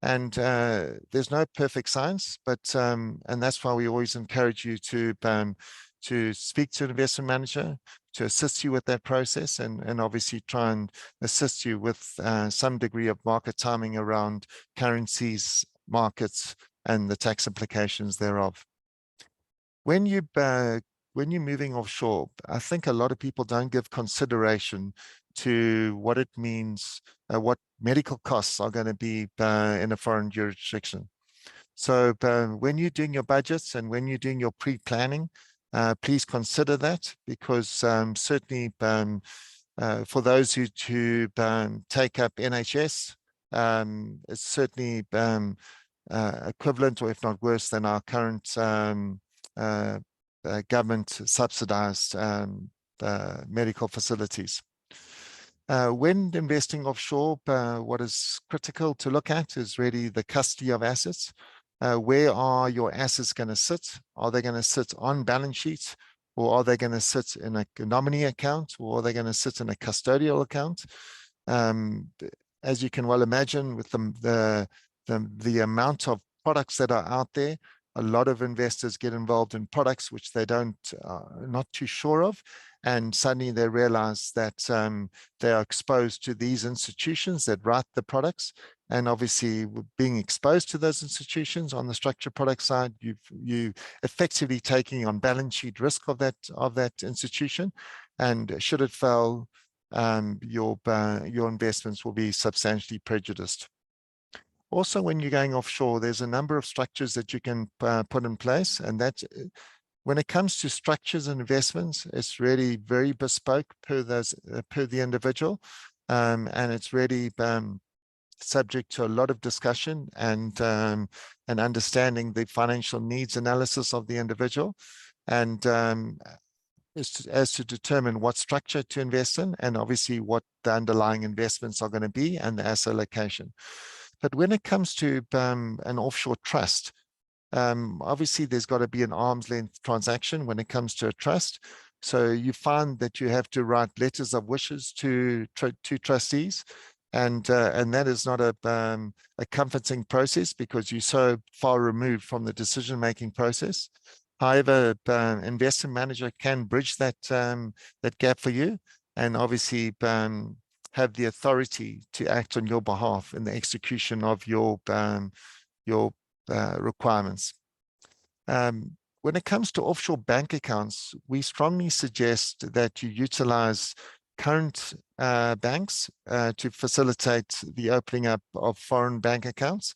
And there's no perfect science, but and that's why we always encourage you to speak to an investment manager to assist you with that process, and obviously try and assist you with some degree of market timing around currencies, markets, and the tax implications thereof. When you're moving offshore, I think a lot of people don't give consideration to what it means, what medical costs are going to be in a foreign jurisdiction. So when you're doing your budgets and when you're doing your pre-planning, please consider that, because certainly for those who take up NHS, it's certainly equivalent, or if not worse, than our current government subsidized medical facilities. When investing offshore, what is critical to look at is really the custody of assets. Where are your assets going to sit? Are they going to sit on balance sheets, or are they going to sit in a nominee account, or are they going to sit in a custodial account? As you can well imagine, with the amount of products that are out there, a lot of investors get involved in products which they don't, not too sure of, and suddenly they realize that they are exposed to these institutions that write the products. And obviously, being exposed to those institutions on the structured product side, you effectively taking on balance sheet risk of that institution, and should it fail, your investments will be substantially prejudiced. Also, when you're going offshore, there's a number of structures that you can put in place, and that when it comes to structures and investments, it's really very bespoke per the individual, and it's really subject to a lot of discussion and understanding the financial needs analysis of the individual, and as to determine what structure to invest in, and obviously what the underlying investments are going to be and the asset allocation. But when it comes to an offshore trust, obviously there's got to be an arm's length transaction when it comes to a trust. So you find that you have to write letters of wishes to trustees, and that is not a comforting process, because you're so far removed from the decision-making process. However, investment manager can bridge that gap for you, and obviously have the authority to act on your behalf in the execution of your requirements. When it comes to offshore bank accounts, we strongly suggest that you utilize current banks to facilitate the opening up of foreign bank accounts.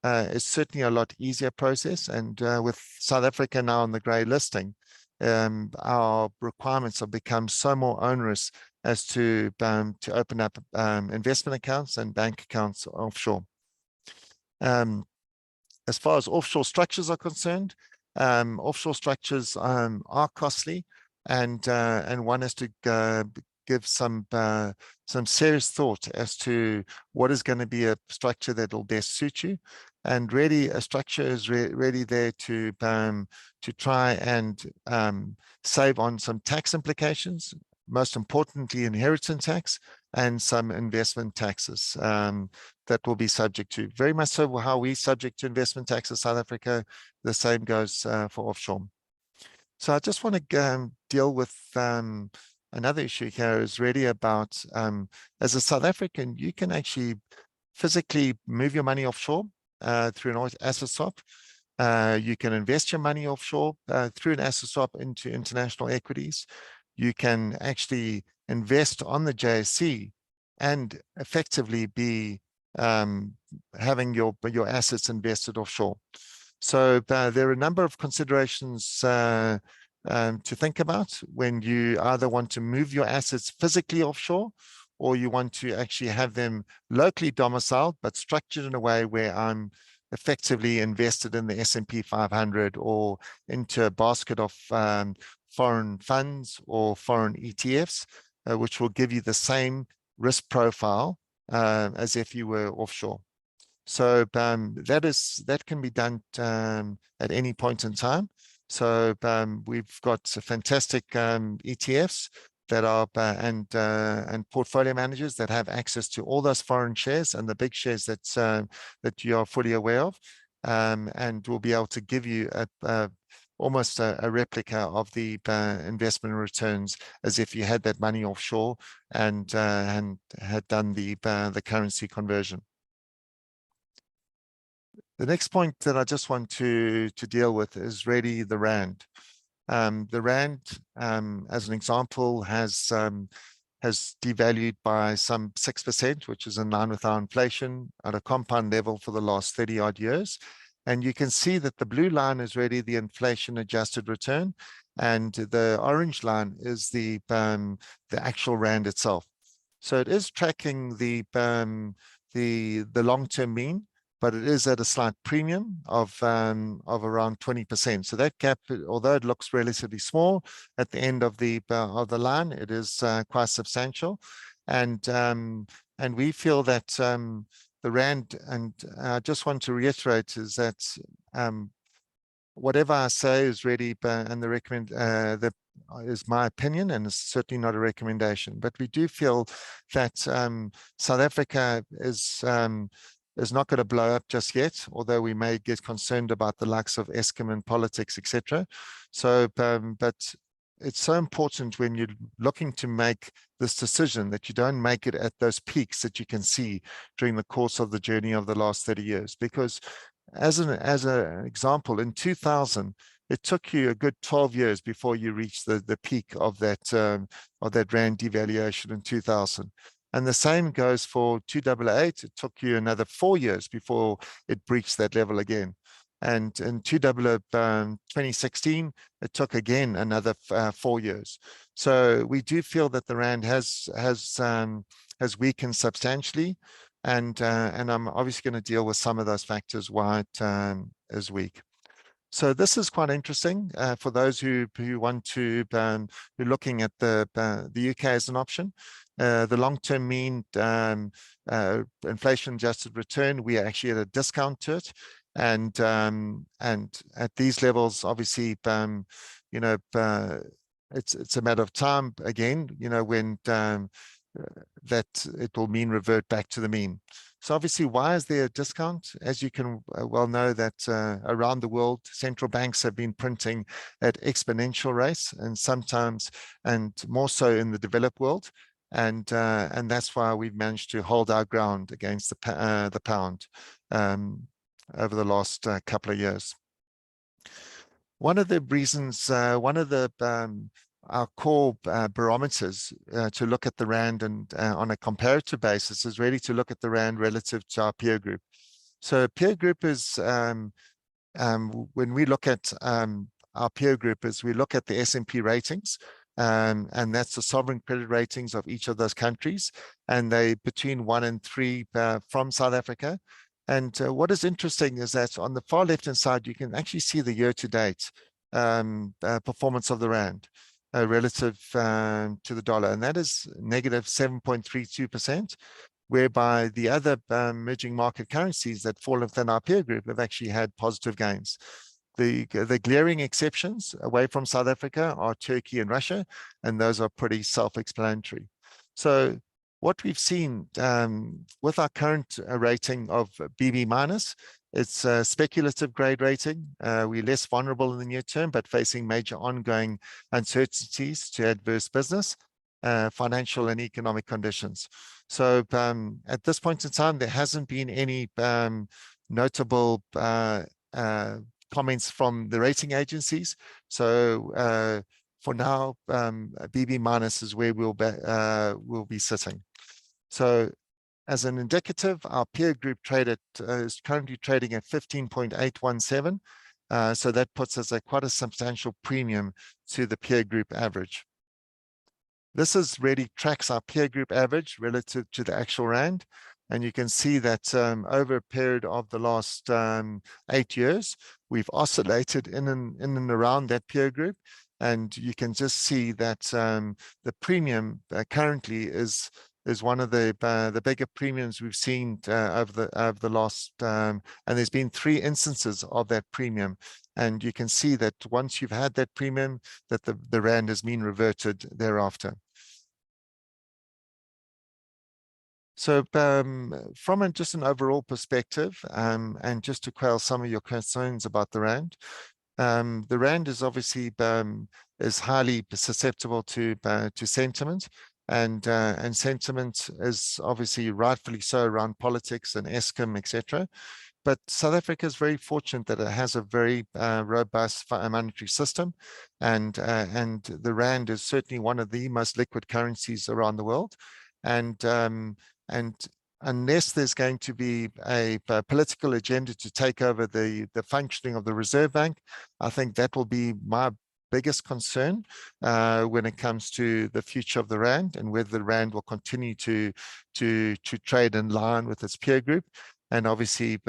It's certainly a lot easier process, and with South Africa now on the grey listing, our requirements have become so more onerous as to open up investment accounts and bank accounts offshore. As far as offshore structures are concerned, offshore structures are costly, and one has to give some serious thought as to what is going to be a structure that will best suit you. And really, a structure is really there to try and save on some tax implications, most importantly inheritance tax, and some investment taxes that will be subject to. Very much so how we subject to investment taxes South Africa, the same goes for offshore. So I just want to deal with another issue here, is really about, as a South African, you can actually physically move your money offshore through an asset swap. You can invest your money offshore through an asset swap into international equities. You can actually invest on the JSE and effectively be having your assets invested offshore. So there are a number of considerations to think about when you either want to move your assets physically offshore, or you want to actually have them locally domiciled but structured in a way where I'm effectively invested in the S&P 500 or into a basket of foreign funds or foreign ETFs, which will give you the same risk profile as if you were offshore. So that can be done at any point in time. So we've got fantastic ETFs that are and portfolio managers that have access to all those foreign shares and the big shares that you are fully aware of, and will be able to give you almost a replica of the investment returns as if you had that money offshore and had done the currency conversion. The next point that I just want to deal with is really the Rand. The Rand, as an example, has devalued by some 6%, which is in line with our inflation at a compound level for the last 30 odd years. And you can see that the blue line is really the inflation adjusted return, and the orange line is the actual Rand itself. So it is tracking the long-term mean, but it is at a slight premium of around 20%. So that gap, although it looks relatively small at the end of the line, it is quite substantial, and we feel that the Rand, and I just want to reiterate, is that whatever I say is really, and that is my opinion, and it's certainly not a recommendation. But we do feel that South Africa is is not going to blow up just yet, although we may get concerned about the likes of Eskom and politics, etc. So, but it's so important when you're looking to make this decision that you don't make it at those peaks that you can see during the course of the journey of the last 30 years. Because as an example, in 2000, it took you a good 12 years before you reached the peak of that rand devaluation in 2000. And the same goes for 2008. It took you another 4 years before it breached that level again. And in 2016, it took again another 4 years. So we do feel that the rand has weakened substantially, and I'm obviously going to deal with some of those factors why it is weak. So this is quite interesting for those who want to who are looking at the UK as an option. The long-term mean inflation-adjusted return, we are actually at a discount to it. And at these levels, obviously, you know, it's a matter of time again, you know, when that it will mean revert back to the mean. So obviously, why is there a discount? As you can well know, that around the world, central banks have been printing at exponential rates, and sometimes, and more so in the developed world. And that's why we've managed to hold our ground against the pound over the last couple of years. One of the reasons, one of the our core barometers to look at the rand and on a comparative basis is really to look at the rand relative to our peer group. So peer group is when we look at our peer group, is we look at the S&P ratings. And that's the sovereign credit ratings of each of those countries, and they between 1 and 3 from South Africa. And what is interesting is that on the far left-hand side, you can actually see the year-to-date performance of the rand relative to the dollar, and that is negative 7.32%, whereby the other emerging market currencies that fall within our peer group have actually had positive gains. The glaring exceptions away from South Africa are Turkey and Russia, and those are pretty self-explanatory. So what we've seen with our current rating of BB minus, it's a speculative grade rating. We're less vulnerable in the near term, but facing major ongoing uncertainties to adverse business, financial and economic conditions. So at this point in time, there hasn't been any notable comments from the rating agencies. So for now, BB minus is where we'll be sitting. So as an indicative, our peer group is currently trading at 15.817. So that puts us at quite a substantial premium to the peer group average. This really tracks our peer group average relative to the actual rand. And you can see that over a period of the last 8 years, we've oscillated in and around that peer group. And you can just see that the premium currently is one of the bigger premiums we've seen over the last, and there's been 3 instances of that premium. And you can see that once you've had that premium, that the rand has mean reverted thereafter. So from just an overall perspective, and just to quell some of your concerns about the rand is obviously is highly susceptible to sentiment, and sentiment is obviously rightfully so around politics and Eskom, etc. But South Africa is very fortunate that it has a very robust monetary system, and the rand is certainly one of the most liquid currencies around the world, and unless there's going to be a political agenda to take over the functioning of the Reserve Bank, I think that will be my biggest concern when it comes to the future of the rand, and whether the rand will continue to trade in line with its peer group, and obviously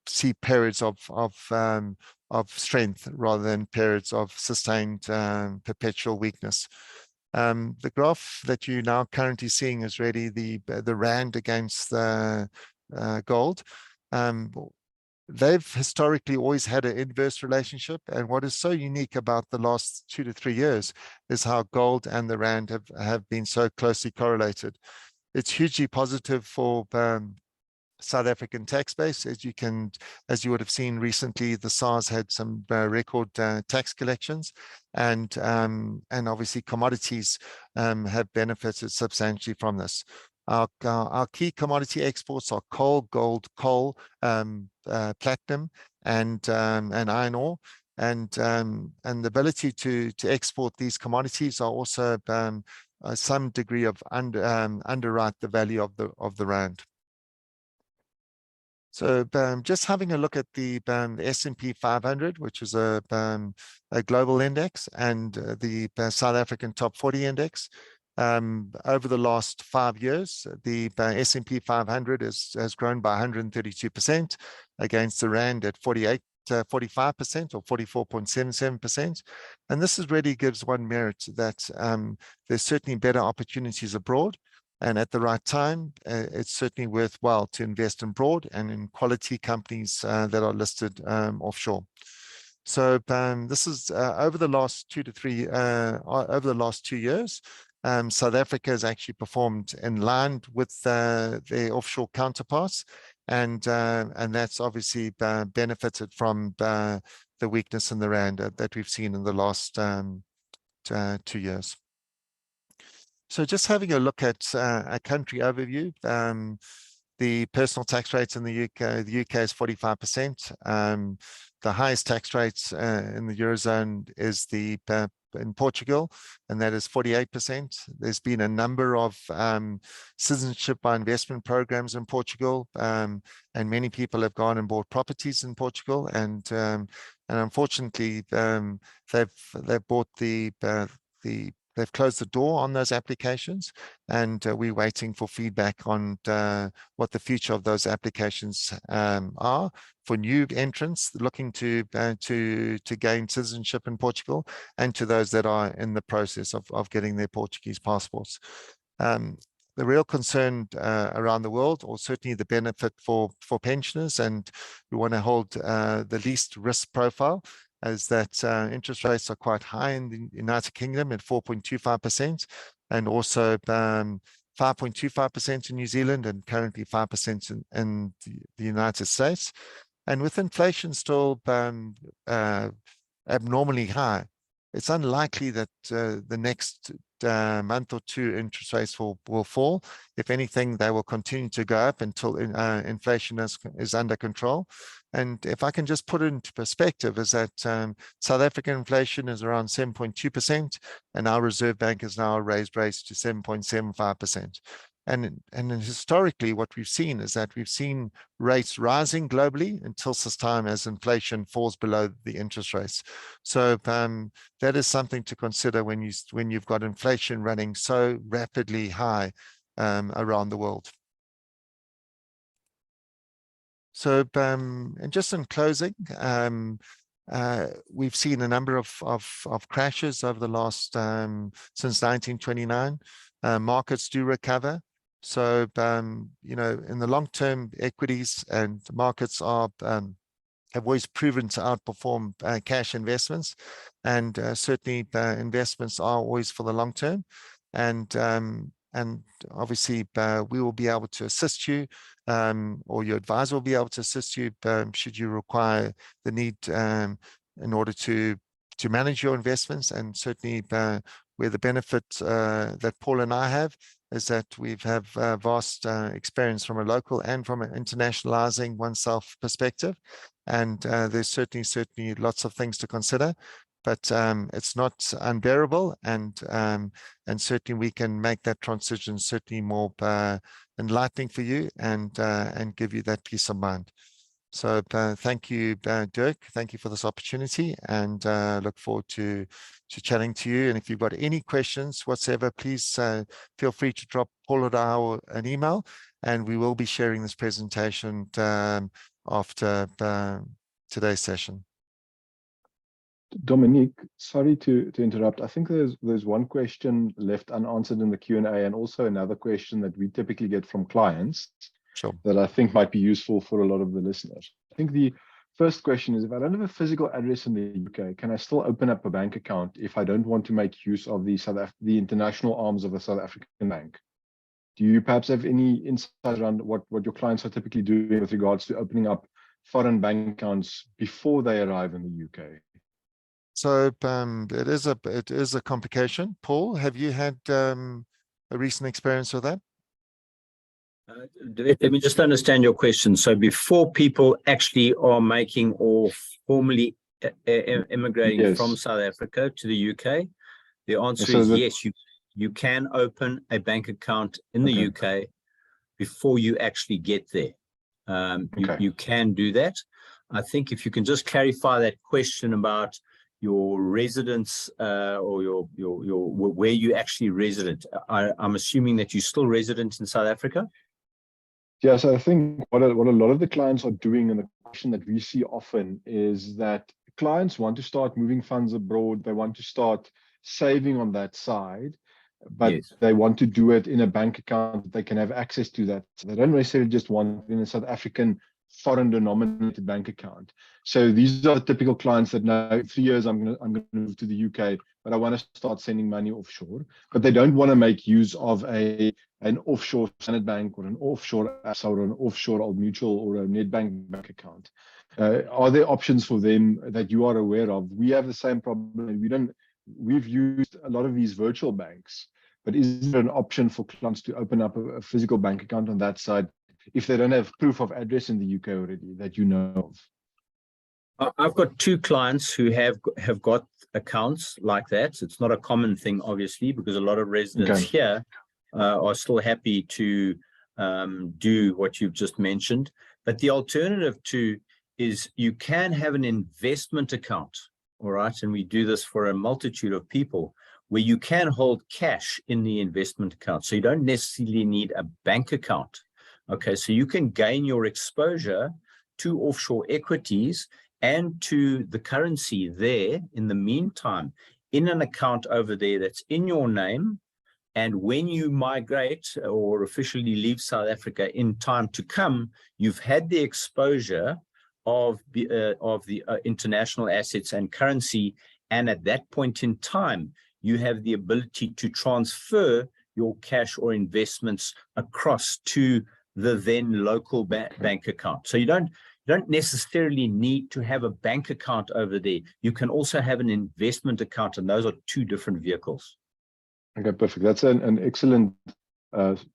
see periods of strength rather than periods of sustained perpetual weakness. The graph that you're now currently seeing is really the rand against the gold. They've historically always had an inverse relationship, and what is so unique about the last 2 to 3 years is how gold and the rand have been so closely correlated. It's hugely positive for South African tax base. As you would have seen recently, the SARS had some record tax collections, and obviously commodities have benefited substantially from this. Our key commodity exports are coal, gold, coal, platinum, and iron ore. And the ability to export these commodities are also some degree of underwrite the value of the rand. So just having a look at the S&P 500, which is a global index, and the South African Top 40 index. Over the last 5 years, the S&P 500 has grown by 132% against the rand at 45% or 44.77%. And this really gives one merit that there's certainly better opportunities abroad. And at the right time, it's certainly worthwhile to invest abroad and in quality companies that are listed offshore. So this is over the last 2 years. South Africa has actually performed in line with their offshore counterparts, and that's obviously benefited from the weakness in the rand that we've seen in the last 2 years. So just having a look at a country overview, the personal tax rates in the UK is 45%. The highest tax rates in the Eurozone is in Portugal, and that is 48%. There's been a number of citizenship by investment programs in Portugal, and many people have gone and bought properties in Portugal, and unfortunately they've bought they've closed the door on those applications, and we're waiting for feedback on what the future of those applications are for new entrants looking to gain citizenship in Portugal, and to those that are in the process of getting their Portuguese passports. The real concern around the world, or certainly the benefit for pensioners, and we want to hold the least risk profile, is that interest rates are quite high in the United Kingdom at 4.25%, and also 5.25% in New Zealand, and currently 5% in the United States. And with inflation still abnormally high, it's unlikely that the next month or two interest rates will fall. If anything, they will continue to go up until inflation is under control. And if I can just put it into perspective, is that South African inflation is around 7.2%, and our Reserve Bank has now raised rates to 7.75%. And historically, what we've seen is that we've seen rates rising globally until such time as inflation falls below the interest rates. So that is something to consider when you've got inflation running so rapidly high around the world. So, and just in closing, we've seen a number of crashes over the last since 1929. Markets do recover. So, you know, in the long term, equities and markets are have always proven to outperform cash investments, and certainly investments are always for the long term. And obviously, we will be able to assist you, or your advisor will be able to assist you should you require the need in order to manage your investments. And certainly, where the benefit that Paul and I have is that we have vast experience from a local and from an internationalizing oneself perspective. And there's certainly lots of things to consider, but it's not unbearable, and certainly we can make that transition certainly more enlightening for you, and give you that peace of mind. So thank you, Dirk. Thank you for this opportunity, and look forward to chatting to you. And if you've got any questions whatsoever, please feel free to drop Paul or I an email, and we will be sharing this presentation after today's session. Dominic, sorry to interrupt. I think there's one question left unanswered in the Q&A, and also another question that we typically get from clients. Sure. That I think might be useful for a lot of the listeners. I think the first question is, if I don't have a physical address in the UK, can I still open up a bank account if I don't want to make use of the international arms of a South African bank? Do you perhaps have any insight around what your clients are typically doing with regards to opening up foreign bank accounts before they arrive in the UK? So it is a complication. Paul, have you had a recent experience with that? Let me just understand your question. So before people actually are making or formally immigrating Yes. from South Africa to the UK, the answer So is yes, you can open a bank account in the UK before you actually get there. You can do that. I think if you can just clarify that question about your residence or your where you actually resident. I'm assuming that you're still resident in South Africa? Yes, I think what a lot of the clients are doing, and the question that we see often, is that clients want to start moving funds abroad. They want to start saving on that side, but Yes. they want to do it in a bank account that they can have access to that. So they don't necessarily just want it in a South African foreign denominated bank account. So these are the typical clients that know 3 years I'm gonna move to the UK, but I want to start sending money offshore. But they don't want to make use of an offshore Standard Bank or an offshore ASA or an offshore Old Mutual or a Nedbank bank account. Are there options for them that you are aware of? We have the same problem. We've used a lot of these virtual banks, but is there an option for clients to open up a physical bank account on that side if they don't have proof of address in the UK already that you know of? I've got 2 clients who have got accounts like that. It's not a common thing, obviously, because a lot of residents here are still happy to do what you've just mentioned. But the alternative is you can have an investment account, all right? And we do this for a multitude of people, where you can hold cash in the investment account. So you don't necessarily need a bank account. Okay, so you can gain your exposure to offshore equities and to the currency there in the meantime, in an account over there that's in your name. And when you migrate or officially leave South Africa in time to come, you've had the exposure of the international assets and currency. And at that point in time, you have the ability to transfer your cash or investments across to the then local bank account. So you don't necessarily need to have a bank account over there. You can also have an investment account, and those are 2 different vehicles. Okay, perfect. That's an excellent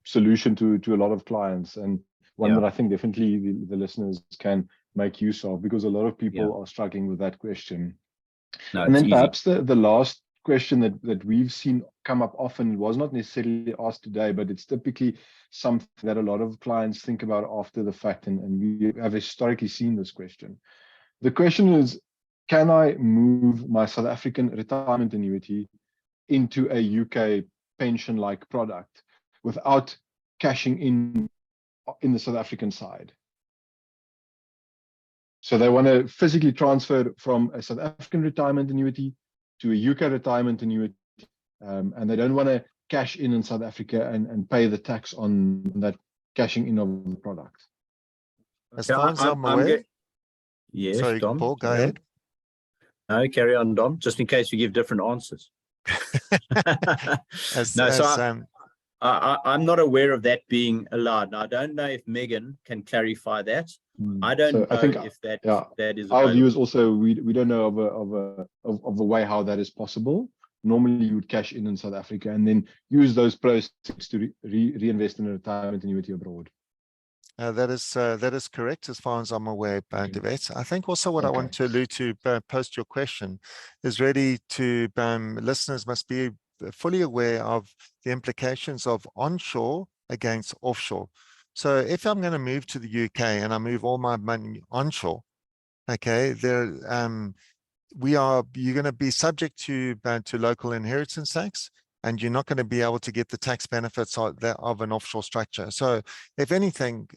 solution to a lot of clients, and one that I think definitely the listeners can make use of, because a lot of people are struggling with that question. No, and then easy. Perhaps the last question that we've seen come up often, was not necessarily asked today, but it's typically something that a lot of clients think about after the fact, and we have historically seen this question. The question is, can I move my South African retirement annuity into a UK pension-like product without cashing in the South African side? So they want to physically transfer from a South African retirement annuity to a UK retirement annuity, and they don't want to cash in South Africa and pay the tax on that cashing in of the product. As far as I'm aware. Yes, sorry, Dom. Paul, go ahead. No, carry on, Dom, just in case you give different answers. I'm not aware of that being allowed. Now, I don't know if Megan can clarify that. I don't know if that is our available. view is also we don't know of a way how that is possible. Normally, you would cash in South Africa and then use those proceeds to reinvest in a retirement annuity abroad. That is correct as far as I'm aware, Devet. I think also what I want to allude to post your question is really to listeners must be fully aware of the implications of onshore against offshore. So if I'm going to move to the UK and I move all my money onshore, okay, you're going to be subject to local inheritance tax, and you're not going to be able to get the tax benefits of an offshore structure. So if anything,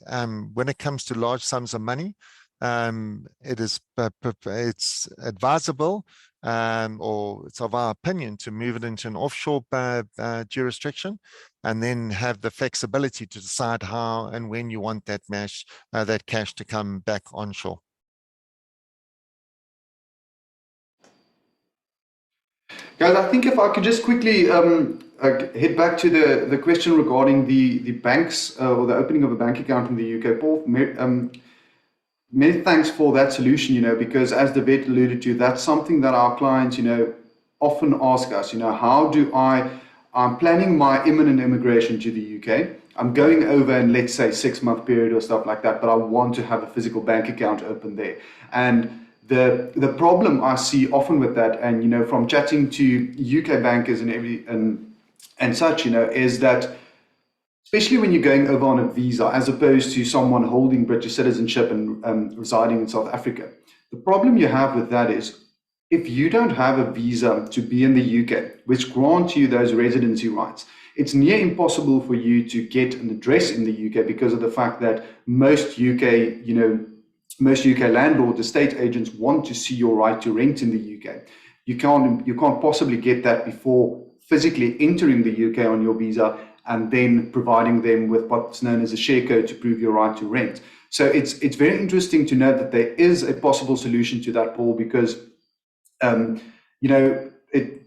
when it comes to large sums of money, it's advisable, or it's of our opinion, to move it into an offshore jurisdiction, and then have the flexibility to decide how and when you want that cash to come back onshore. Guys, I think if I could just quickly head back to the question regarding the banks or the opening of a bank account in the UK, Paul. Many thanks for that solution, because as the vet alluded to, that's something that our clients, often ask us, how do I'm planning my imminent immigration to the UK. I'm going over in, let's say, 6-month period or stuff like that, but I want to have a physical bank account open there. And the problem I see often with that, and, from chatting to UK bankers and such, is that especially when you're going over on a visa, as opposed to someone holding British citizenship and residing in South Africa. The problem you have with that is if you don't have a visa to be in the UK, which grants you those residency rights, it's near impossible for you to get an address in the UK because of the fact that most UK landlords, estate agents want to see your right to rent in the UK. You can't possibly get that before physically entering the UK on your visa and then providing them with what's known as a share code to prove your right to rent. So it's very interesting to know that there is a possible solution to that, Paul, because the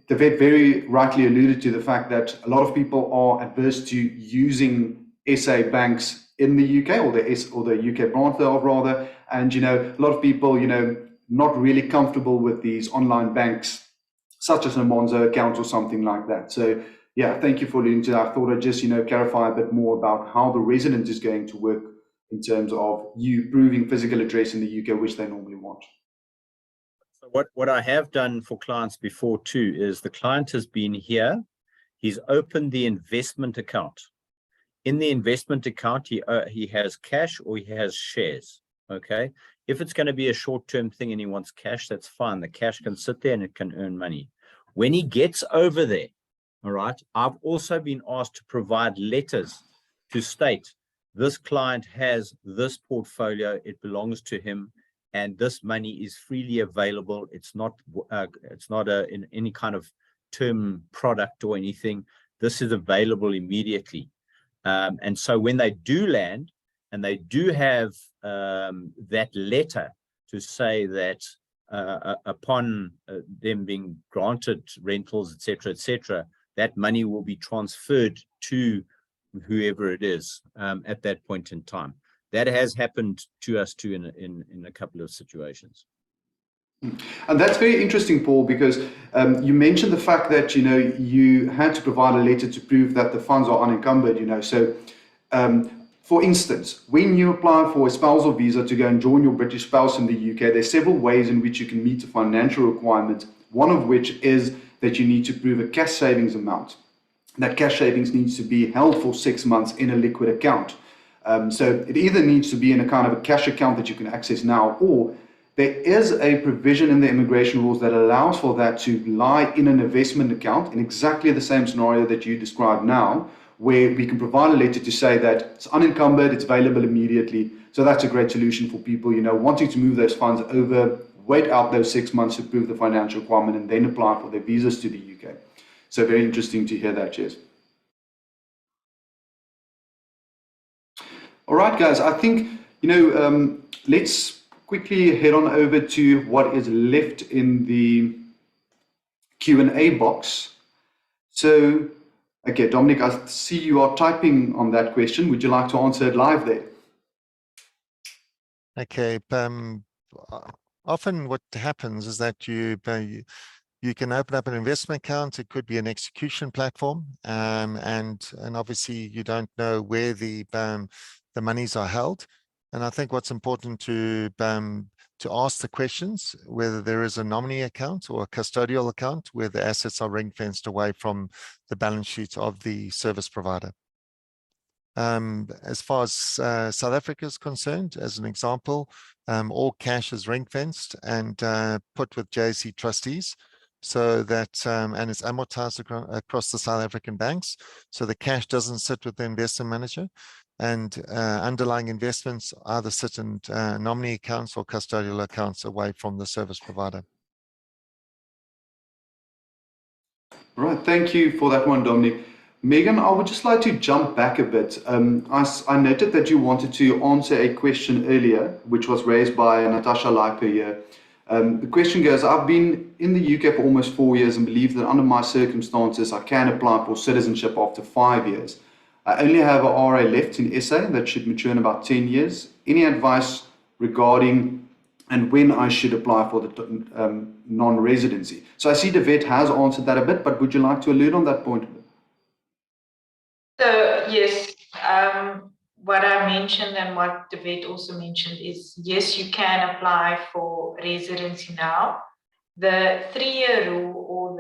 vet very rightly alluded to the fact that a lot of people are adverse to using SA banks in the UK or the UK branch thereof rather, and a lot of people not really comfortable with these online banks such as a Monzo account or something like that. So yeah, thank you for alluding to that. I thought I'd just clarify a bit more about how the resident is going to work in terms of you proving physical address in the UK, which they normally want. So what I have done for clients before too is the client has been here, he's opened the investment account. In the investment account, he has cash or he has shares. Okay, if it's going to be a short-term thing and he wants cash, that's fine. The cash can sit there and it can earn money. When he gets over there, all right, I've also been asked to provide letters to state this client has this portfolio, it belongs to him, and this money is freely available. It's not in any kind of term product or anything. This is available immediately. And so when they do land and they do have that letter to say that upon them being granted rentals, etc., that money will be transferred to whoever it is at that point in time. That has happened to us too in a couple of situations. And that's very interesting, Paul, because you mentioned the fact that you had to provide a letter to prove that the funds are unencumbered. So for instance, when you apply for a spousal visa to go and join your British spouse in the UK, there's several ways in which you can meet the financial requirement. One of which is that you need to prove a cash savings amount. That cash savings needs to be held for 6 months in a liquid account. So it either needs to be in a kind of a cash account that you can access now, or there is a provision in the immigration rules that allows for that to lie in an investment account in exactly the same scenario that you described now, where we can provide a letter to say that it's unencumbered, it's available immediately. So that's a great solution for people, wanting to move those funds over, wait out those 6 months to prove the financial requirement, and then apply for their visas to the UK. So very interesting to hear that, Jess. All right, guys, I think, let's quickly head on over to what is left in the Q&A box. So, okay, Dominic, I see you are typing on that question. Would you like to answer it live there? Okay. Often what happens is that you can open up an investment account. It could be an execution platform, and obviously you don't know where the monies are held. And I think what's important to ask the questions whether there is a nominee account or a custodial account where the assets are ring-fenced away from the balance sheet of the service provider. As far as South Africa is concerned, as an example, all cash is ring-fenced and put with JSE trustees, so that and it's amortized across the South African banks, so the cash doesn't sit with the investment manager, and underlying investments either sit in nominee accounts or custodial accounts away from the service provider. All right, thank you for that one, Dominic. Megan, I would just like to jump back a bit. I noted that you wanted to answer a question earlier, which was raised by Natasha Leiper here, The question goes, I've been in the UK for almost 4 years and believe that under my circumstances, I can apply for citizenship after 5 years. I only have a RA left in SA that should mature in about 10 years. Any advice regarding and when I should apply for the non-residency? So I see Devette has answered that a bit, but would you like to allude on that point? So yes, what I mentioned and what Devette also mentioned is, yes, you can apply for residency now. The 3-year rule, or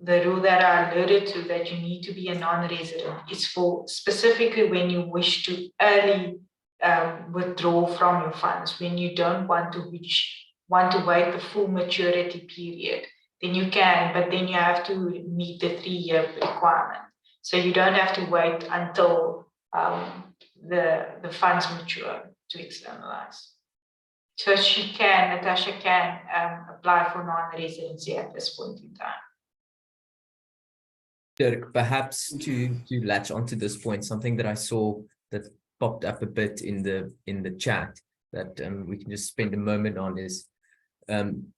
the rule that I alluded to, that you need to be a non-resident, is for specifically when you wish to early withdraw from your funds, when you don't want to wait the full maturity period. Then you can, but then you have to meet the 3-year requirement. So you don't have to wait until the funds mature to externalize. So Natasha can apply for non-residency at this point in time. Dirk, perhaps to latch onto this point, something that I saw that popped up a bit in the chat that we can just spend a moment on is,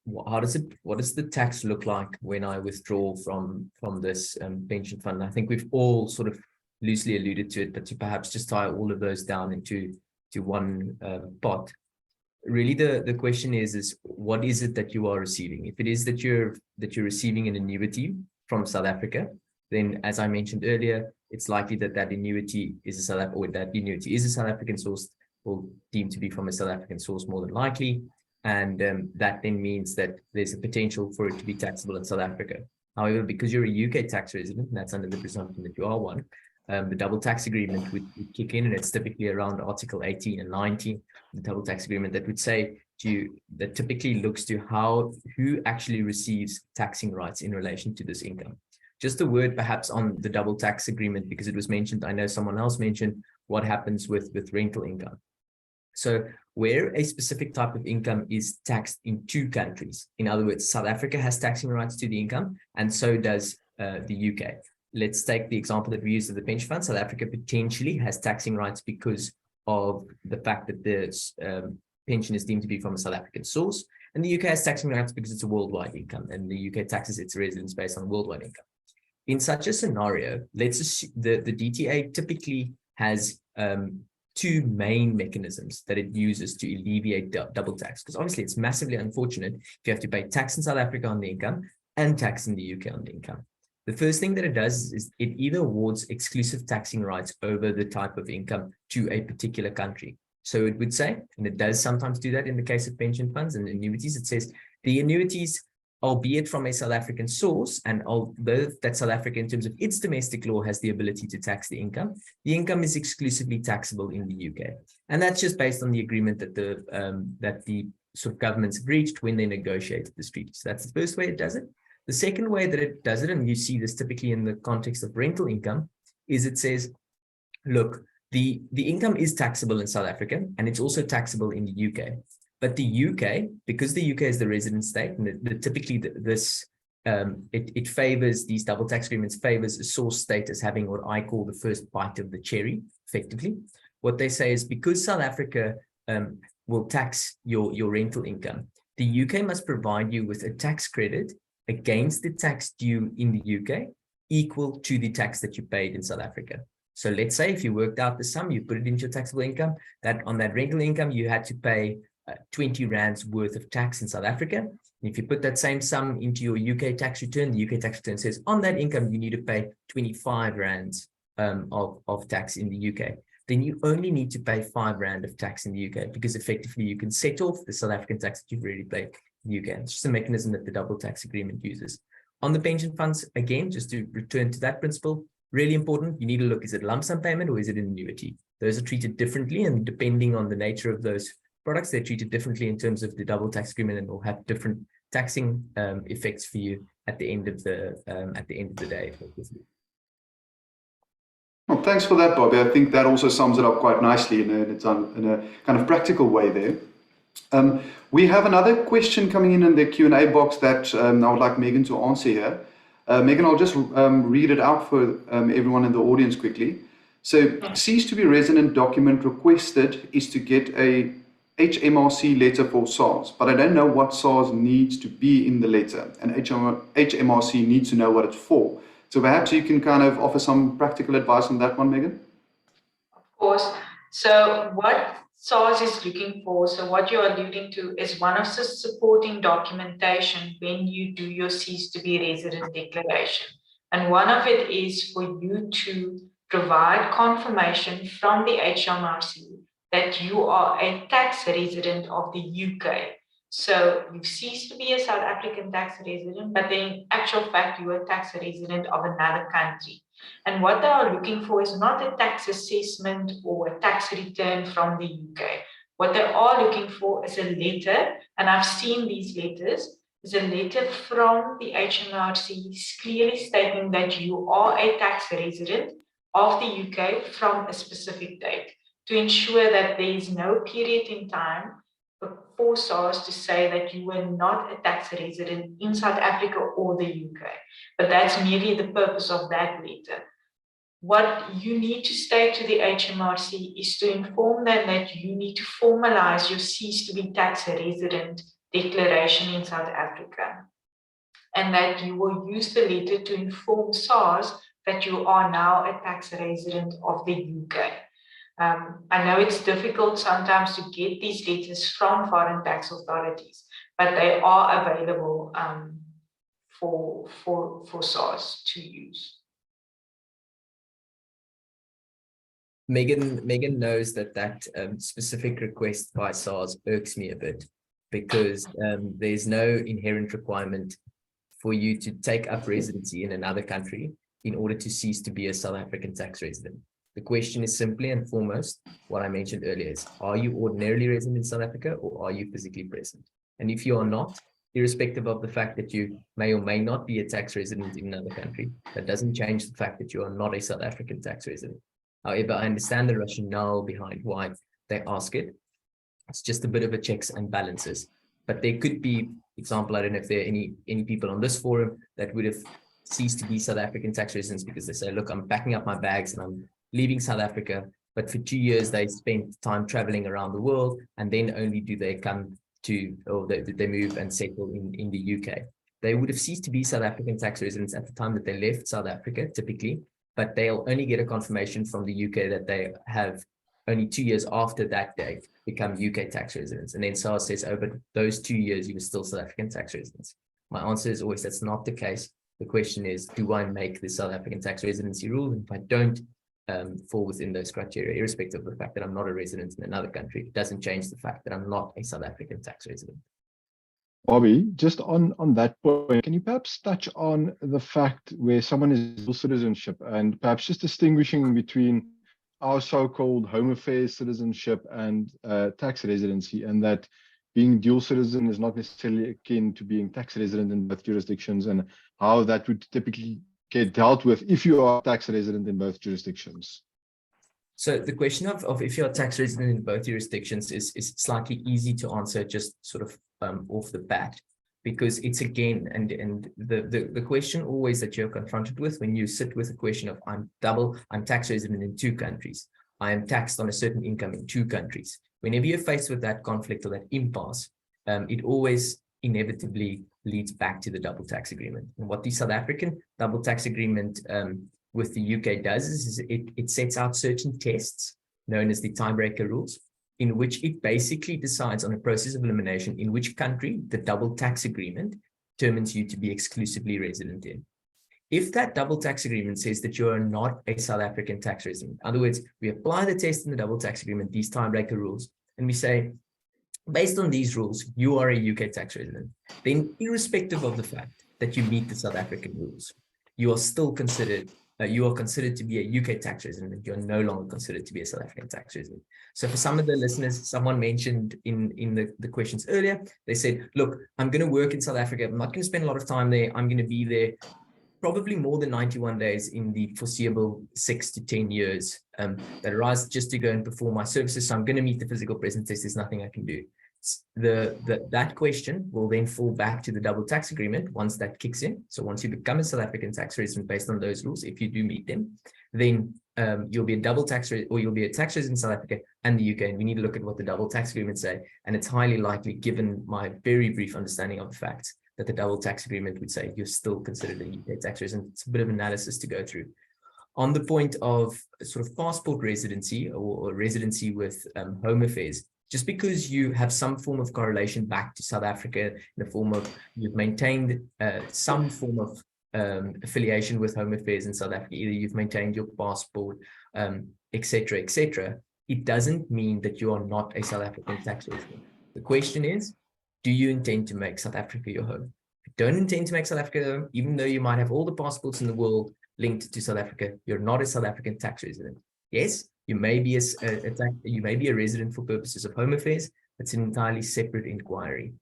what does the tax look like when I withdraw from this pension fund? I think we've all sort of loosely alluded to it, but to perhaps just tie all of those down into one pot. Really, the question is what is it that you are receiving? If it is that you're receiving an annuity from South Africa, then as I mentioned earlier, it's likely that annuity is a South African source, or deemed to be from a South African source more than likely. And that then means that there's a potential for it to be taxable in South Africa. However, because you're a UK tax resident, and that's under the presumption that you are one, the double tax agreement would kick in, and it's typically around Article 18 and 19, the double tax agreement, that would say to you, that typically looks to who actually receives taxing rights in relation to this income. Just a word perhaps on the double tax agreement, because it was mentioned, I know someone else mentioned what happens with rental income. So where a specific type of income is taxed in 2 countries, in other words, South Africa has taxing rights to the income, and so does the UK. Let's take the example that we used of the pension fund. South Africa potentially has taxing rights because of the fact that the pension is deemed to be from a South African source, and the UK has taxing rights because it's a worldwide income, and the UK taxes its residents based on worldwide income. In such a scenario, let's assume the DTA typically has 2 main mechanisms that it uses to alleviate double tax, because obviously it's massively unfortunate if you have to pay tax in South Africa on the income and tax in the UK on the income. The first thing that it does is it either awards exclusive taxing rights over the type of income to a particular country. So it would say, and it does sometimes do that in the case of pension funds and annuities, it says the annuities, albeit from a South African source, and although that South Africa in terms of its domestic law has the ability to tax the income is exclusively taxable in the UK. And that's just based on the agreement that the sort of governments have reached when they negotiated this treaty. So that's the first way it does it. The second way that it does it, and you see this typically in the context of rental income, is it says, look, the income is taxable in South Africa, and it's also taxable in the UK. But the UK, because the UK is the resident state, and typically it favors, these double tax agreements favors a source state as having what I call the first bite of the cherry, effectively. What they say is, because South Africa will tax your rental income, the UK must provide you with a tax credit against the tax due in the UK equal to the tax that you paid in South Africa. So let's say if you worked out the sum, you put it into your taxable income, that on that rental income, you had to pay 20 rands worth of tax in South Africa. And if you put that same sum into your UK tax return, the UK tax return says on that income, you need to pay 25 rands of tax in the UK. Then you only need to pay 5 rand of tax in the UK, because effectively you can set off the South African tax that you've already paid in the UK. It's just a mechanism that the double tax agreement uses. On the pension funds, again, just to return to that principle, really important, you need to look, is it lump sum payment or is it an annuity? Those are treated differently, and depending on the nature of those products, they're treated differently in terms of the double tax agreement, and will have different taxing effects for you at the end of the day. Well, thanks for that, Bobby. I think that also sums it up quite nicely in a kind of practical way there. We have another question coming in the Q&A box that I would like Megan to answer here. Megan, I'll just read it out for everyone in the audience quickly. So, cease to be resident document requested is to get a HMRC letter for SARS, but I don't know what SARS needs to be in the letter, and HMRC needs to know what it's for. So perhaps you can kind of offer some practical advice on that one, Megan? Of course. So what SARS is looking for, so what you're alluding to is one of the supporting documentation when you do your cease to be resident declaration. And one of it is for you to provide confirmation from the HMRC that you are a tax resident of the UK. So you've ceased to be a South African tax resident, but then in actual fact, you are a tax resident of another country. And what they are looking for is not a tax assessment or a tax return from the UK. What they are looking for is a letter, and I've seen these letters, is a letter from the HMRC clearly stating that you are a tax resident of the UK from a specific date, to ensure that there is no period in time for SARS to say that you were not a tax resident in South Africa or the UK. But that's merely the purpose of that letter. What you need to state to the HMRC is to inform them that you need to formalize your cease to be tax resident declaration in South Africa, and that you will use the letter to inform SARS that you are now a tax resident of the UK. I know it's difficult sometimes to get these letters from foreign tax authorities, but they are available for SARS to use. Megan knows that specific request by SARS irks me a bit, because there's no inherent requirement for you to take up residency in another country in order to cease to be a South African tax resident. The question is simply and foremost what I mentioned earlier is, are you ordinarily resident in South Africa or are you physically present? And if you are not, irrespective of the fact that you may or may not be a tax resident in another country, that doesn't change the fact that you are not a South African tax resident. However, I understand the rationale behind why they ask it. It's just a bit of a checks and balances. But there could be, for example, I don't know if there are any people on this forum that would have ceased to be South African tax residents because they say, look, I'm packing up my bags and I'm leaving South Africa, but for 2 years they spent time traveling around the world, and then only do they come to, or they move and settle in the UK. They would have ceased to be South African tax residents at the time that they left South Africa, typically, but they'll only get a confirmation from the UK that they have only 2 years after that date become UK tax residents. And then SARS says, oh, but those 2 years you were still South African tax residents. My answer is always, that's not the case. The question is, do I make the South African tax residency rule? And if I don't fall within those criteria, irrespective of the fact that I'm not a resident in another country, it doesn't change the fact that I'm not a South African tax resident. Bobby, just on that point, can you perhaps touch on the fact where someone is dual citizenship, and perhaps just distinguishing between our so-called home affairs citizenship and tax residency, and that being dual citizen is not necessarily akin to being tax resident in both jurisdictions, and how that would typically get dealt with if you are a tax resident in both jurisdictions? So the question of if you're a tax resident in both jurisdictions is slightly easy to answer just sort of off the bat, because it's again, and the question always that you're confronted with when you sit with a question of I'm tax resident in 2 countries, I am taxed on a certain income in 2 countries. Whenever you're faced with that conflict or that impasse, it always inevitably leads back to the double tax agreement. And what the South African double tax agreement with the UK does is it sets out certain tests known as the timebreaker rules, in which it basically decides on a process of elimination in which country the double tax agreement determines you to be exclusively resident in. If that double tax agreement says that you are not a South African tax resident, in other words, we apply the test in the double tax agreement, these timebreaker rules, and we say, based on these rules, you are a UK tax resident, then irrespective of the fact that you meet the South African rules, you are still considered to be a UK tax resident. You're no longer considered to be a South African tax resident. So for some of the listeners, someone mentioned in the questions earlier, they said, look, I'm going to work in South Africa. I'm not going to spend a lot of time there. I'm going to be there probably more than 91 days in the foreseeable 6 to 10 years that arise just to go and perform my services. So I'm going to meet the physical presence test. There's nothing I can do. that question will then fall back to the double tax agreement once that kicks in. So once you become a South African tax resident based on those rules, if you do meet them, then you'll be a double tax or you'll be a tax resident in South Africa and the UK. And we need to look at what the double tax agreements say. And it's highly likely, given my very brief understanding of the facts, that the double tax agreement would say you're still considered a UK tax resident. It's a bit of analysis to go through. On the point of sort of passport residency or residency with home affairs, just because you have some form of correlation back to South Africa in the form of you've maintained some form of affiliation with home affairs in South Africa, either you've maintained your passport, etc., etc., it doesn't mean that you are not a South African tax resident. The question is, do you intend to make South Africa your home? If you don't intend to make South Africa your home, even though you might have all the passports in the world linked to South Africa, you're not a South African tax resident. Yes, you may be a resident for purposes of home affairs. It's an entirely separate inquiry.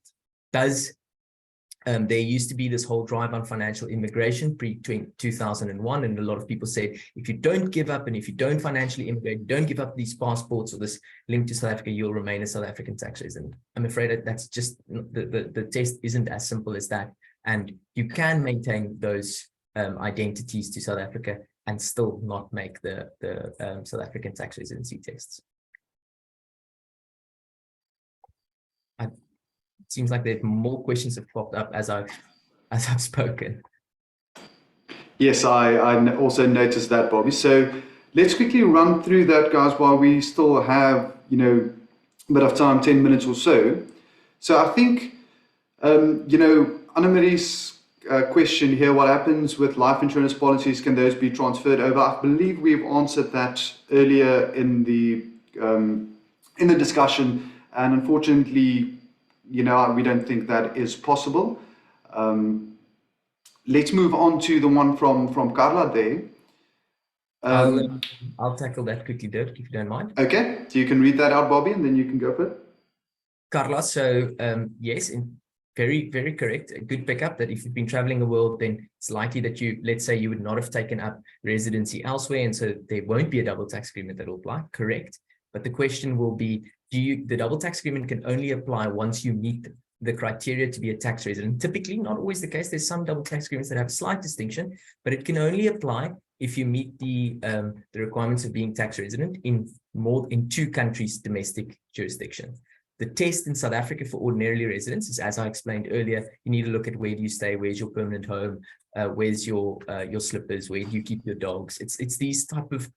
There used to be this whole drive on financial immigration pre-2001, and a lot of people said, if you don't give up and if you don't financially immigrate, don't give up these passports or this link to South Africa, you'll remain a South African tax resident. I'm afraid that that's just, the test isn't as simple as that. And you can maintain those identities to South Africa and still not make the South African tax residency tests. It seems like there more questions have popped up as I've spoken. Yes, I also noticed that, Bobby. So let's quickly run through that, guys, while we still have, a bit of time, 10 minutes or so. So I think, Anna-Marie's question here, what happens with life insurance policies? Can those be transferred over? I believe we've answered that earlier in the discussion, and unfortunately, we don't think that is possible. Let's move on to the one from Carla there. I'll tackle that quickly, Dirk, if you don't mind. Okay, so you can read that out, Bobby, and then you can go for it. Carla, so yes, very, very correct. A good pickup that if you've been traveling the world, then it's likely that let's say you would not have taken up residency elsewhere, and so there won't be a double tax agreement that will apply. Correct. But the question will be, the double tax agreement can only apply once you meet the criteria to be a tax resident. Typically, not always the case. There's some double tax agreements that have a slight distinction, but it can only apply if you meet the requirements of being tax resident in 2 countries' domestic jurisdiction. The test in South Africa for ordinarily residents is, as I explained earlier, you need to look at where do you stay, where's your permanent home, where's your slippers, where do you keep your dogs. It's these type of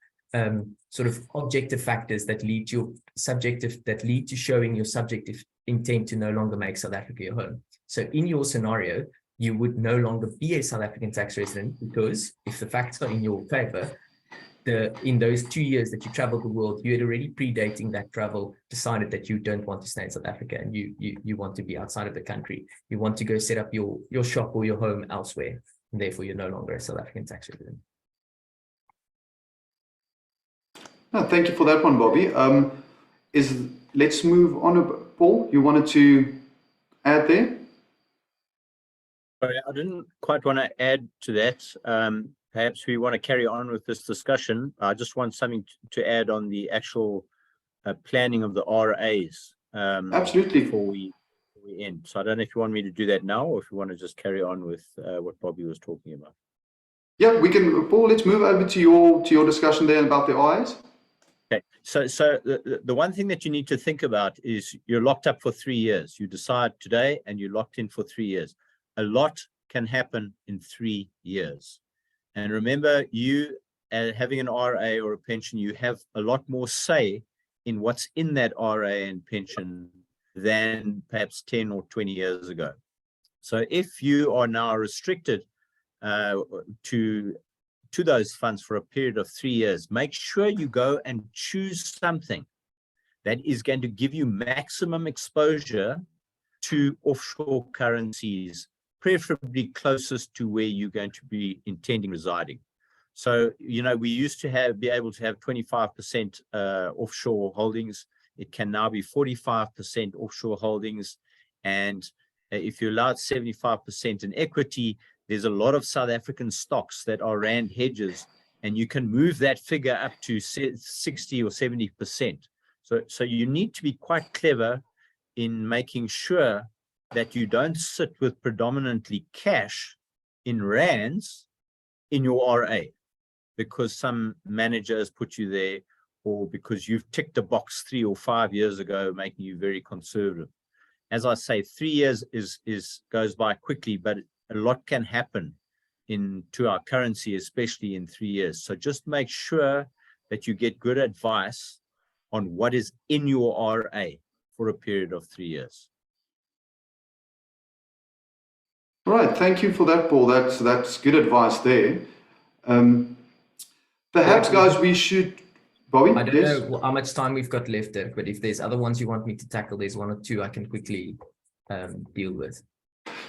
sort of objective factors that lead to showing your subjective intent to no longer make South Africa your home. So in your scenario, you would no longer be a South African tax resident, because if the facts are in your favor, in those 2 years that you traveled the world, you had already predating that travel decided that you don't want to stay in South Africa and you want to be outside of the country. You want to go set up your shop or your home elsewhere, and therefore you're no longer a South African tax resident. No, thank you for that one, Bobby. Let's move on. Paul, you wanted to add there? Sorry, I didn't quite want to add to that. Perhaps we want to carry on with this discussion. I just want something to add on the actual planning of the RAs. Absolutely. Before we end. So I don't know if you want me to do that now, or if you want to just carry on with what Bobby was talking about. Yeah, we can. Paul, let's move over to your discussion there about the RAs. Okay, so the one thing that you need to think about is you're locked up for 3 years. You decide today and you're locked in for 3 years. A lot can happen in 3 years. And remember, you having an RA or a pension, you have a lot more say in what's in that RA and pension than perhaps 10 or 20 years ago. So if you are now restricted to those funds for a period of 3 years, make sure you go and choose something that is going to give you maximum exposure to offshore currencies, preferably closest to where you're going to be intending residing. So, we used to be able to have 25% offshore holdings. It can now be 45% offshore holdings. And if you allowed 75% in equity, there's a lot of South African stocks that are rand hedges, and you can move that figure up to 60 or 70%. So you need to be quite clever in making sure that you don't sit with predominantly cash in rands in your RA because some manager has put you there, or because you've ticked a box 3 or 5 years ago, making you very conservative. As I say, 3 years goes by quickly, but a lot can happen to our currency, especially in 3 years. So just make sure that you get good advice on what is in your RA for a period of 3 years. Right, thank you for that, Paul. That's good advice there. Perhaps, guys, we should. Bobby, I don't yes? know how much time we've got left there, but if there's other ones you want me to tackle, there's 1 or 2 I can quickly deal with.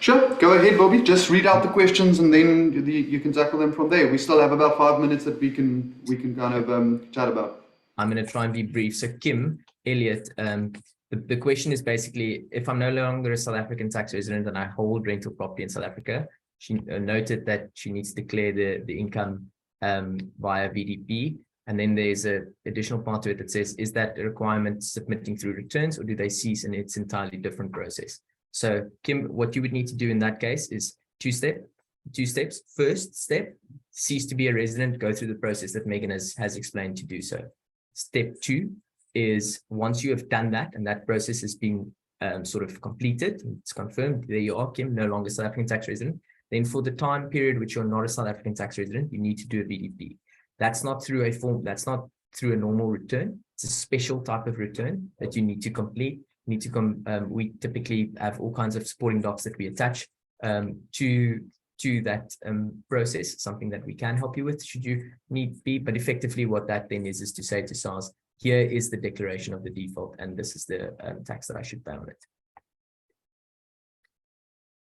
Sure, go ahead, Bobby. Just read out the questions and then you can tackle them from there. We still have about 5 minutes that we can kind of chat about. I'm going to try and be brief. So Kim Elliott, the question is basically, if I'm no longer a South African tax resident and I hold rental property in South Africa, she noted that she needs to declare the income via VDP. And then there's an additional part to it that says, is that a requirement submitting through returns, or do they cease and it's entirely different process? So Kim, what you would need to do in that case is two steps. First step, cease to be a resident, go through the process that Megan has explained to do so. Step 2 is, once you have done that and that process has been sort of completed, it's confirmed, there you are, Kim, no longer South African tax resident, then for the time period which you're not a South African tax resident, you need to do a VDP. That's not through a form, that's not through a normal return. It's a special type of return that you need to complete. We typically have all kinds of supporting docs that we attach to that process, something that we can help you with should you need be. But effectively what that then is to say to SARS, here is the declaration of the default and this is the tax that I should pay on it.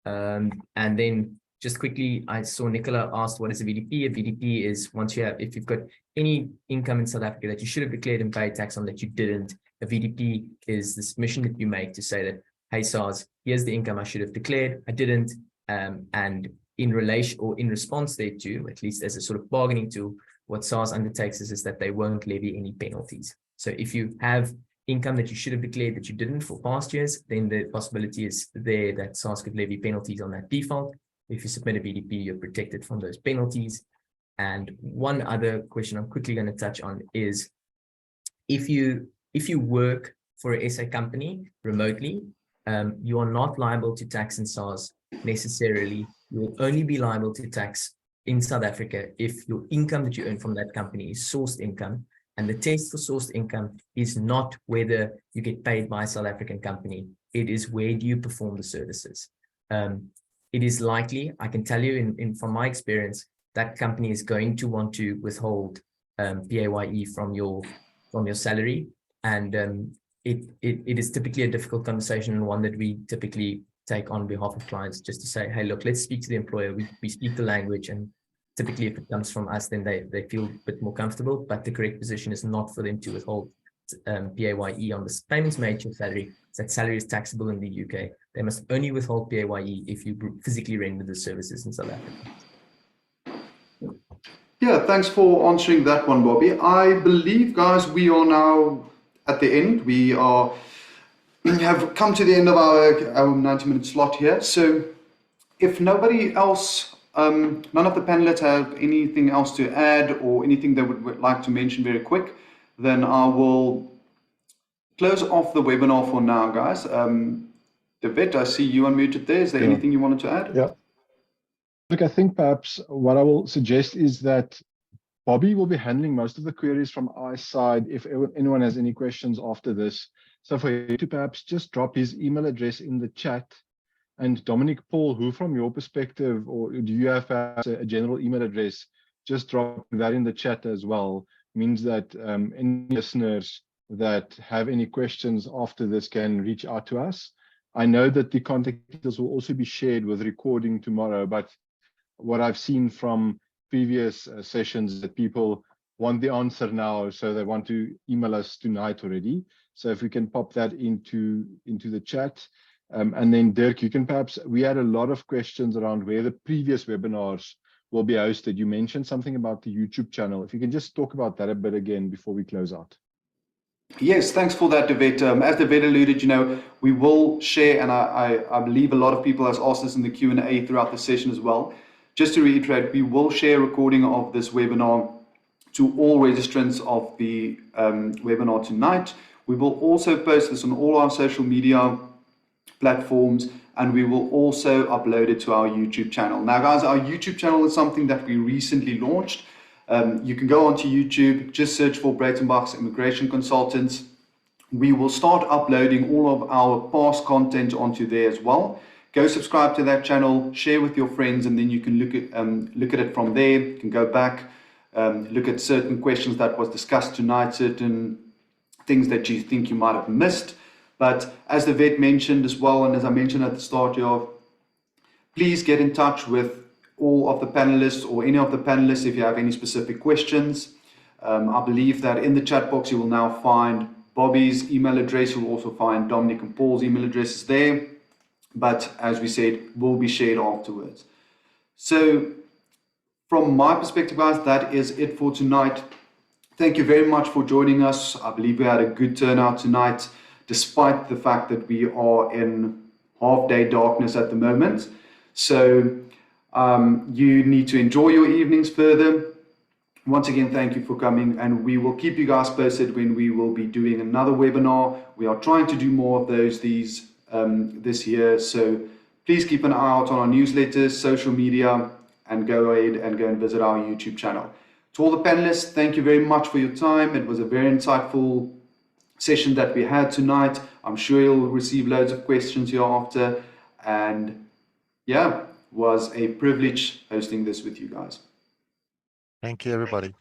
And then just quickly, I saw Nicola asked, what is a VDP? A VDP is if you've got any income in South Africa that you should have declared and paid tax on that you didn't, a VDP is the submission that you make to say that, hey SARS, here's the income I should have declared, I didn't, and in relation or in response thereto, at least as a sort of bargaining tool, what SARS undertakes is that they won't levy any penalties. So if you have income that you should have declared that you didn't for past years, then the possibility is there that SARS could levy penalties on that default. If you submit a VDP, you're protected from those penalties. And one other question I'm quickly going to touch on is, if you work for a SA company remotely, you are not liable to tax in SARS necessarily. You will only be liable to tax in South Africa if your income that you earn from that company is sourced income. And the test for sourced income is not whether you get paid by a South African company. It is where do you perform the services. It is likely, I can tell you from my experience, that company is going to want to withhold PAYE from your salary. And it is typically a difficult conversation, and one that we typically take on behalf of clients, just to say, hey, look, let's speak to the employer. We speak the language, and typically if it comes from us, then they feel a bit more comfortable. But the correct position is not for them to withhold PAYE on the payments made to your salary. That salary is taxable in the UK. They must only withhold PAYE if you physically render the services in South Africa. Yeah, thanks for answering that one, Bobby. I believe, guys, we are now at the end. We have come to the end of our 90-minute slot here. So if nobody else, none of the panelists have anything else to add or anything they would like to mention very quick, then I will close off the webinar for now, guys. Devet, I see you unmuted there. Is there anything you wanted to add? Yeah. Look, I think perhaps what I will suggest is that Bobby will be handling most of the queries from our side if anyone has any questions after this. So for you to perhaps just drop his email address in the chat. And Dominic, Paul, who from your perspective, or do you have perhaps a general email address, just drop that in the chat as well. Means that any listeners that have any questions after this can reach out to us. I know that the contact details will also be shared with recording tomorrow, but what I've seen from previous sessions that people want the answer now, so they want to email us tonight already. So if we can pop that into the chat. And then Dirk, you can perhaps, we had a lot of questions around where the previous webinars will be hosted. You mentioned something about the YouTube channel. If you can just talk about that a bit again before we close out. Yes, thanks for that, Devet. As Devet alluded, we will share, and I believe a lot of people has asked this in the Q&A throughout the session as well. Just to reiterate, we will share a recording of this webinar to all registrants of the webinar tonight. We will also post this on all our social media platforms, and we will also upload it to our YouTube channel. Now, guys, our YouTube channel is something that we recently launched. You can go onto YouTube, just search for Breytenbachs Immigration Consultants. We will start uploading all of our past content onto there as well. Go subscribe to that channel, share with your friends, and then you can look at it from there. You can go back, look at certain questions that was discussed tonight, certain things that you think you might have missed. But as the vet mentioned as well, and as I mentioned at the start here, please get in touch with all of the panelists or any of the panelists if you have any specific questions. I believe that in the chat box you will now find Bobby's email address. You'll also find Dominic and Paul's email addresses there. But as we said, will be shared afterwards. So from my perspective, guys, that is it for tonight. Thank you very much for joining us. I believe we had a good turnout tonight, despite the fact that we are in half-day darkness at the moment. So you need to enjoy your evenings further. Once again, thank you for coming, and we will keep you guys posted when we will be doing another webinar. We are trying to do more of those this year, so please keep an eye out on our newsletters, social media, and go ahead and go and visit our YouTube channel. To all the panelists, thank you very much for your time. It was a very insightful session that we had tonight. I'm sure you'll receive loads of questions hereafter, and yeah, was a privilege hosting this with you guys. Thank you, everybody.